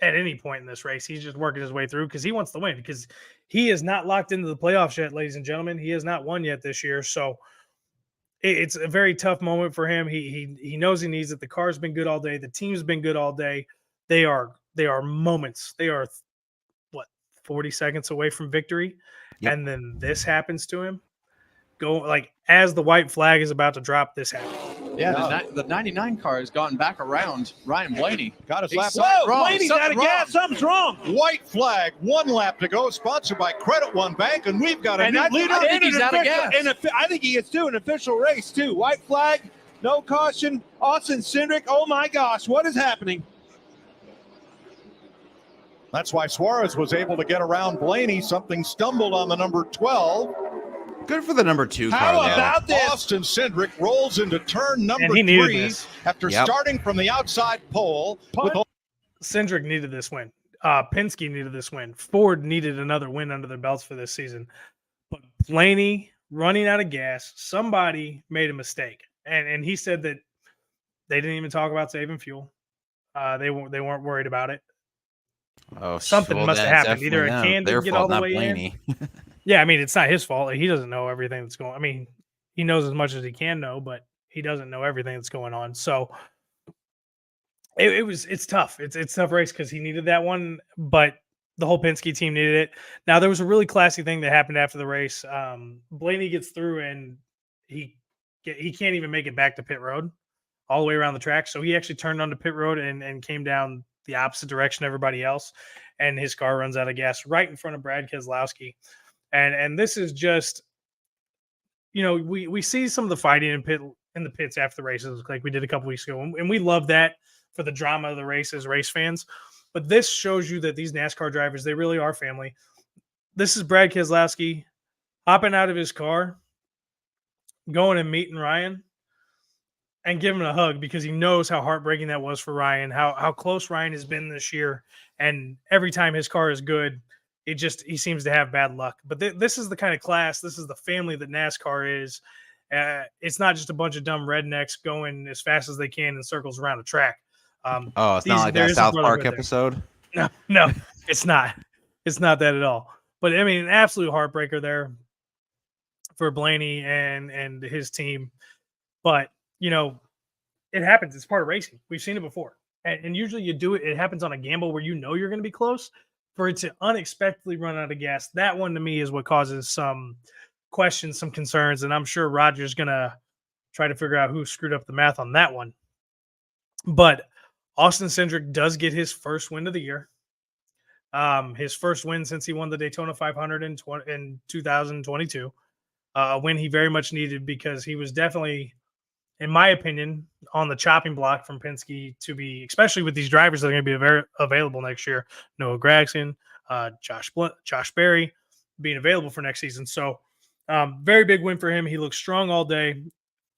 at any point in this race. He's just working his way through because he wants to win, because he is not locked into the playoffs yet, ladies and gentlemen. He has not won yet this year. So it's a very tough moment for him. He knows he needs it. The car's been good all day. The team's been good all day. They are moments. They are 40 seconds away from victory. Yep. And then this happens to him. As the white flag is about to drop, this happens. Yeah, the 99 car has gotten back around Ryan Blaney. Got his lap. Whoa, Blaney's out of gas. Something's wrong. White flag, 1 lap to go, sponsored by Credit One Bank, and we've got a new leader. I think he's out of gas. I think he is too, an official race too. White flag, no caution. Austin Cindric, oh my gosh, what is happening? That's why Suarez was able to get around Blaney. Something stumbled on the number 12. Good for the number 2 car. How about this? Austin Cindric rolls into turn number 3 after starting from the outside pole. Cindric needed this win. Penske needed this win. Ford needed another win under their belts for this season. But Blaney running out of gas, somebody made a mistake. And he said that they didn't even talk about saving fuel. They weren't worried about it. Oh, something must have happened. Either a can didn't get all the way Blaney. in. Yeah, I mean, it's not his fault. He doesn't know everything that's going on. I mean, he knows as much as he can know, but he doesn't know everything that's going on. So it's tough. It's a tough race because he needed that one, but the whole Penske team needed it. Now, there was a really classy thing that happened after the race. Blaney gets through and he can't even make it back to pit road all the way around the track. So he actually turned onto pit road and came down the opposite direction of everybody else. And his car runs out of gas right in front of Brad Keselowski. And this is just, we see some of the fighting in the pits after the races, like we did a couple weeks ago. And we love that for the drama of the race as race fans. But this shows you that these NASCAR drivers, they really are family. This is Brad Keselowski hopping out of his car, going and meeting Ryan and giving him a hug because he knows how heartbreaking that was for Ryan, how close Ryan has been this year. And every time his car is good, he seems to have bad luck. But this is the kind of class, this is the family that NASCAR is. It's not just a bunch of dumb rednecks going as fast as they can in circles around a track. It's not like that South Park episode? No. It's not. It's not that at all. But I mean, an absolute heartbreaker there for Blaney and his team. But it happens. It's part of racing. We've seen it before, and usually you do it. It happens on a gamble where you're going to be close. For it to unexpectedly run out of gas, that one to me is what causes some questions, some concerns, and I'm sure Roger's gonna try to figure out who screwed up the math on that one. But Austin Cindric does get his first win of the year. His first win since he won the Daytona 500 in 2022. A win he very much needed because he was definitely, in my opinion, on the chopping block from Penske to be, especially with these drivers that are going to be available next year. Noah Gragson, Josh Berry being available for next season. So very big win for him. He looks strong all day.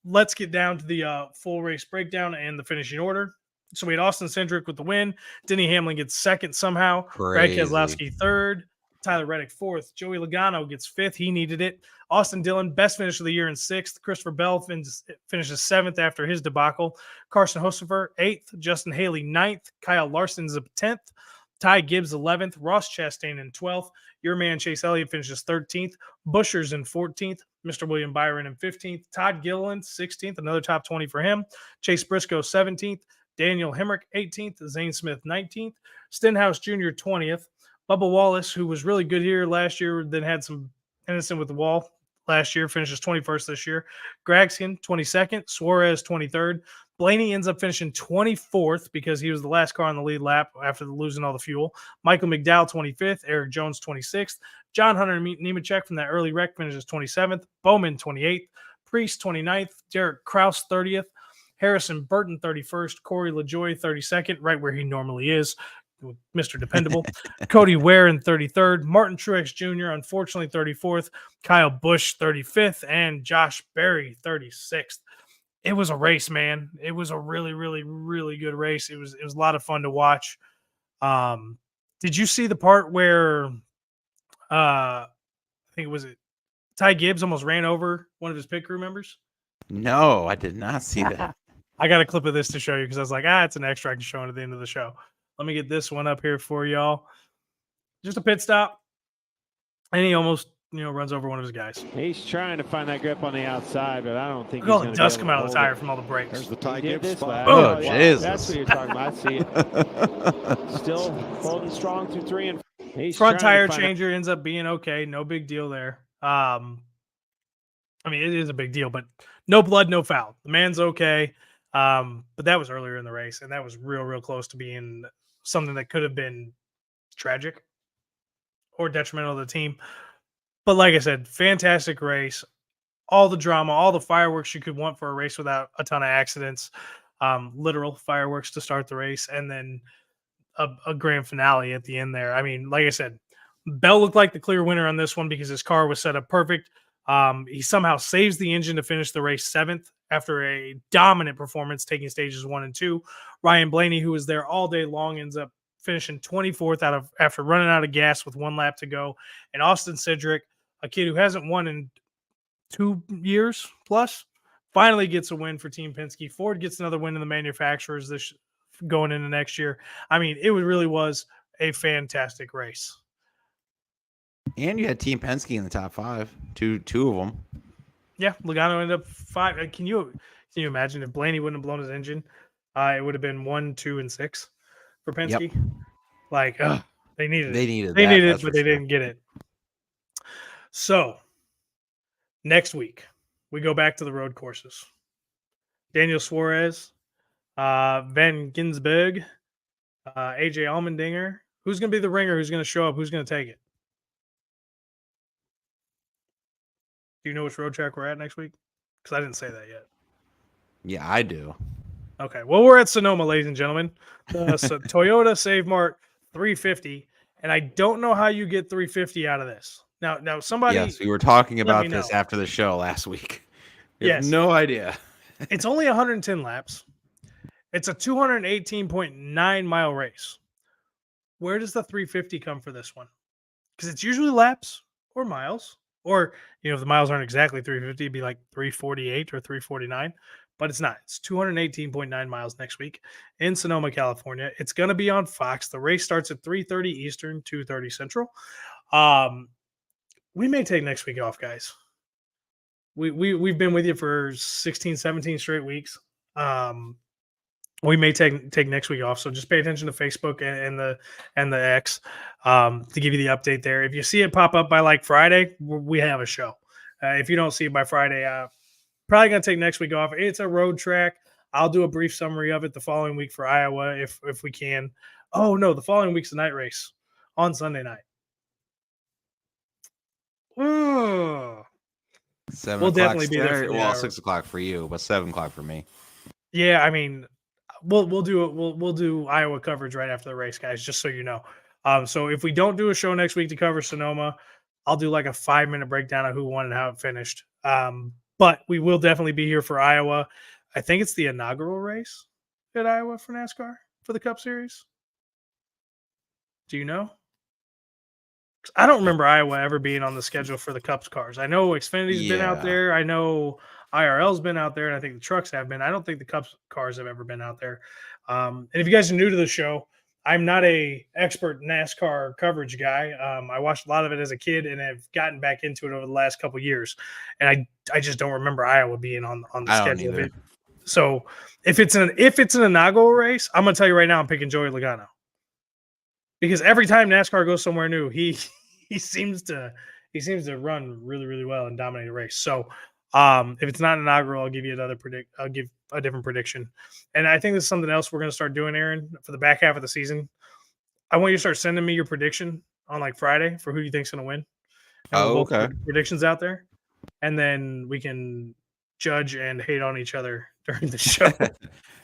Let's get down to the full race breakdown and the finishing order. So we had Austin Cindric with the win. Denny Hamlin gets second somehow. Brad Keselowski third. Tyler Reddick fourth. Joey Logano gets fifth. He needed it. Austin Dillon, best finish of the year in sixth. Christopher Bell finishes seventh after his debacle. Carson Hocefer, eighth. Justin Haley, ninth. Kyle Larson's 10th. Ty Gibbs, 11th. Ross Chastain in 12th. Your man Chase Elliott finishes 13th. Buschers in 14th. Mr. William Byron in 15th. Todd Gilliland, 16th. Another top 20 for him. Chase Briscoe, 17th. Daniel Hemrick, 18th. Zane Smith, 19th. Stenhouse Jr., 20th. Bubba Wallace, who was really good here last year, then had some innocent with the wall last year, finishes 21st this year. Gragson, 22nd. Suarez, 23rd. Blaney ends up finishing 24th because he was the last car on the lead lap after losing all the fuel. Michael McDowell, 25th. Eric Jones, 26th. John Hunter Nemechek from that early wreck finishes 27th. Bowman, 28th. Priest, 29th. Derek Kraus, 30th. Harrison Burton, 31st. Corey LaJoie, 32nd, right where he normally is. Mr. Dependable. Cody Ware in 33rd. Martin Truex Jr., unfortunately, 34th. Kyle Busch, 35th. And Josh Berry, 36th. It was a race, man. It was a really, really, really good race. It was a lot of fun to watch. Did you see the part where I think Ty Gibbs almost ran over one of his pit crew members? No, I did not see that. I got a clip of this to show you because I was like, it's an extra I can show at the end of the show. Let me get this one up here for y'all. Just a pit stop. And he almost, runs over one of his guys. He's trying to find that grip on the outside, but I don't think Look at all the dust come out of the tire from all the brakes. There's the Ty Gibbs spot. Oh, Jesus. That's what you're talking about. I see it. Still holding strong through 3 and 4. Front tire changer ends up being okay. No big deal there. I mean, it is a big deal, but no blood, no foul. The man's okay. But that was earlier in the race, and that was real, real close to being something that could have been tragic or detrimental to the team. But like I said, fantastic race. All the drama, all the fireworks you could want for a race without a ton of accidents. Literal fireworks to start the race, and then a grand finale at the end there. I mean, like I said, Bell looked like the clear winner on this one because his car was set up perfect. He somehow saves the engine to finish the race 7th after a dominant performance, taking stages 1 and 2. Ryan Blaney, who was there all day long, ends up finishing 24th after running out of gas with 1 lap to go. And Austin Cindric, a kid who hasn't won in 2 years plus, finally gets a win for Team Penske. Ford gets another win in the manufacturers going into next year. I mean, it really was a fantastic race. And you had Team Penske in the top 5, two of them. Yeah, Logano ended up 5. Can you imagine if Blaney wouldn't have blown his engine? It would have been 1, 2, and 6 for Penske. Yep. Like, they needed it. They needed it, but they didn't get it. So, next week, we go back to the road courses. Daniel Suarez, Van Ginsberg, AJ Allmendinger. Who's going to be the ringer? Who's going to show up? Who's going to take it? Do you know which road track we're at next week? Because I didn't say that yet. Yeah, I do. Okay. Well, we're at Sonoma, ladies and gentlemen. So Toyota Save Mart 350. And I don't know how you get 350 out of this. Now somebody. Yes, we were talking about this after the show last week. Yes. No idea. It's only 110 laps. It's a 218.9 mile race. Where does the 350 come for this one? Because it's usually laps or miles. Or, if the miles aren't exactly 350, it'd be like 348 or 349. but it's not. It's 218.9 miles next week in Sonoma, California. It's going to be on Fox. The race starts at 3:30 Eastern, 2:30 Central. We may take next week off, guys. We've been with you for 16, 17 straight weeks. We may take next week off, so just pay attention to Facebook and the X to give you the update there. If you see it pop up by like Friday, we have a show. If you don't see it by Friday, probably gonna take next week off. It's a road track. I'll do a brief summary of it the following week for Iowa if we can. Oh no, the following week's the night race on Sunday night. Ooh. 7 We'll o'clock definitely be there start. for the Well, hour. 6 o'clock for you, but 7 o'clock for me. Yeah, I mean, we'll do it. We'll do Iowa coverage right after the race, guys. Just so you know. So if we don't do a show next week to cover Sonoma, I'll do like a 5-minute breakdown of who won and how it finished. But we will definitely be here for Iowa. I think it's the inaugural race at Iowa for NASCAR for the Cup Series. Do you know? 'Cause I don't remember Iowa ever being on the schedule for the Cups cars. I know Xfinity's been out Yeah. there. I know IRL's been out there, and I think the trucks have been. I don't think the Cups cars have ever been out there. And if you guys are new to the show, I'm not a expert NASCAR coverage guy. I watched a lot of it as a kid and have gotten back into it over the last couple of years. And I just don't remember Iowa being on the I don't schedule of either. it. So if it's an inaugural race, I'm gonna tell you right now, I'm picking Joey Logano. Because every time NASCAR goes somewhere new, he seems to run really, really well and dominate a race. So if it's not inaugural, I'll give you I'll give a different prediction. And I think this is something else we're going to start doing, Aaron, for the back half of the season. I want you to start sending me your prediction on like Friday for who you think's going to win. And we'll both okay. put predictions out there, and then we can judge and hate on each other during the show.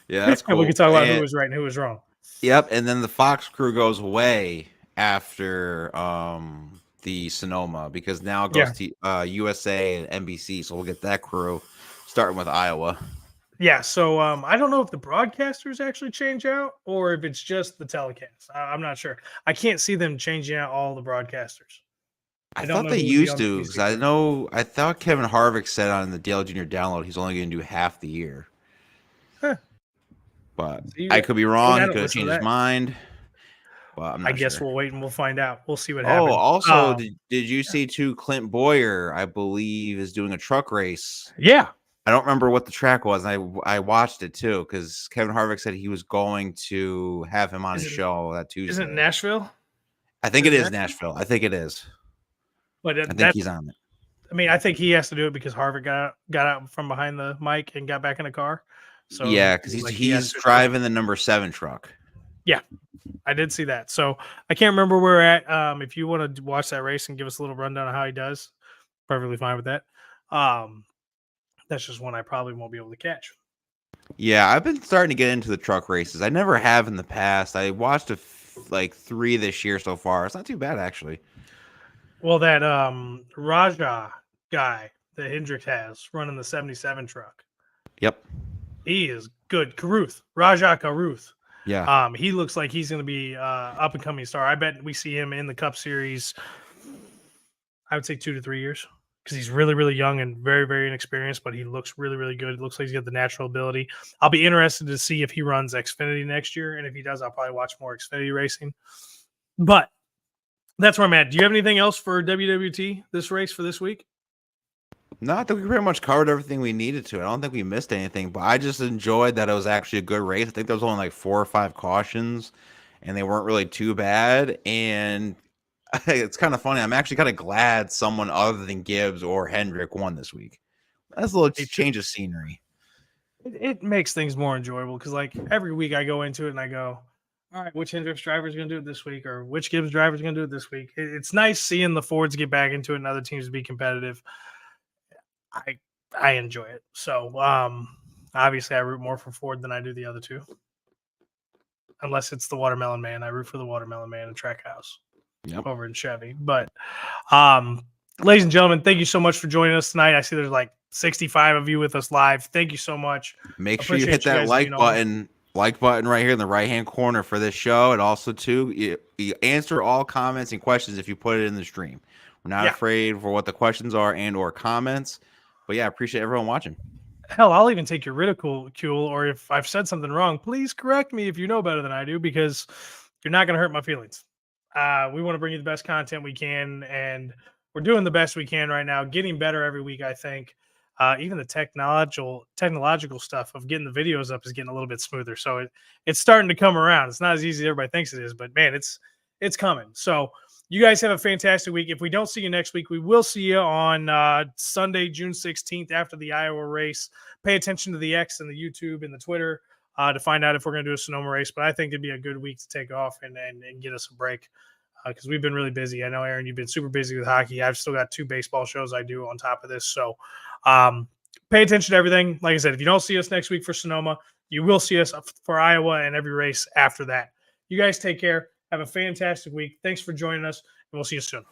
Yeah, that's And cool. we can talk about who And- was right and who was wrong. Yep, and then the Fox crew goes away after the Sonoma because now it goes to USA and NBC, so we'll get that crew starting with Iowa. Yeah, so I don't know if the broadcasters actually change out or if it's just the telecast. I'm not sure. I can't see them changing out all the broadcasters. I don't thought know they who would be used on the to because I thought Kevin Harvick said on the Dale Jr. download he's only going to do half the year. Huh. But See, I could be wrong. I He don't could have listen to changed his that. mind. But I'm not I guess sure. we'll wait and we'll find out. We'll see what Oh, happens. also, did you see too? Clint Boyer, I believe, is doing a truck race. Yeah. I don't remember what the track was. And I watched it too because Kevin Harvick said he was going to have him on his show that Tuesday. Isn't it Nashville? I think it is Nashville. I think it is. But I think he's on it. I mean, I think he has to do it because Harvick got out from behind the mic and got back in the car. So yeah, because like, he's driving the number 7 truck. Yeah, I did see that. So I can't remember where we're at. If you want to watch that race and give us a little rundown of how he does, perfectly fine with that. That's just one I probably won't be able to catch. Yeah, I've been starting to get into the truck races. I never have in the past. I watched like 3 this year so far. It's not too bad actually. Well, that Raja guy that Hendricks has running the 77 truck. Yep. He is good. Raja Caruth. Yeah. He looks like he's going to be up and coming star. I bet we see him in the Cup Series. I would say 2 to 3 years because he's really, really young and very, very inexperienced, but he looks really, really good. It looks like he's got the natural ability. I'll be interested to see if he runs Xfinity next year, and if he does, I'll probably watch more Xfinity racing. But that's where I'm at. Do you have anything else for WWT this race for this week? No, I think we pretty much covered everything we needed to. I don't think we missed anything, but I just enjoyed that it was actually a good race. I think there was only like 4 or 5 cautions, and they weren't really too bad. And it's kind of funny. I'm actually kind of glad someone other than Gibbs or Hendrick won this week. That's a little change of scenery. It makes things more enjoyable because, like, every week I go into it and I go, all right, which Hendricks driver is going to do it this week, or which Gibbs driver is going to do it this week? It's nice seeing the Fords get back into it and other teams be competitive. I enjoy it. So obviously I root more for Ford than I do the other two. Unless it's the Watermelon Man. I root for the Watermelon Man in Trackhouse over in Chevy. But ladies and gentlemen, thank you so much for joining us tonight. I see there's like 65 of you with us live. Thank you so much. Make sure you hit that like button right here in the right-hand corner for this show. And also, too, you answer all comments and questions if you put it in the stream. We're not afraid for what the questions are and or comments. But yeah, I appreciate everyone watching. Hell, I'll even take your ridicule, or if I've said something wrong, please correct me if you know better than I do, because you're not going to hurt my feelings. We want to bring you the best content we can, and we're doing the best we can right now, getting better every week, I think. Even the technological stuff of getting the videos up is getting a little bit smoother. So it's starting to come around. It's not as easy as everybody thinks it is, but man, it's coming. So you guys have a fantastic week. If we don't see you next week, we will see you on Sunday, June 16th after the Iowa race. Pay attention to the X and the YouTube and the Twitter to find out if we're going to do a Sonoma race. But I think it'd be a good week to take off and get us a break because we've been really busy. I know, Aaron, you've been super busy with hockey. I've still got 2 baseball shows I do on top of this. So pay attention to everything. Like I said, if you don't see us next week for Sonoma, you will see us for Iowa and every race after that. You guys take care. Have a fantastic week. Thanks for joining us, and we'll see you soon.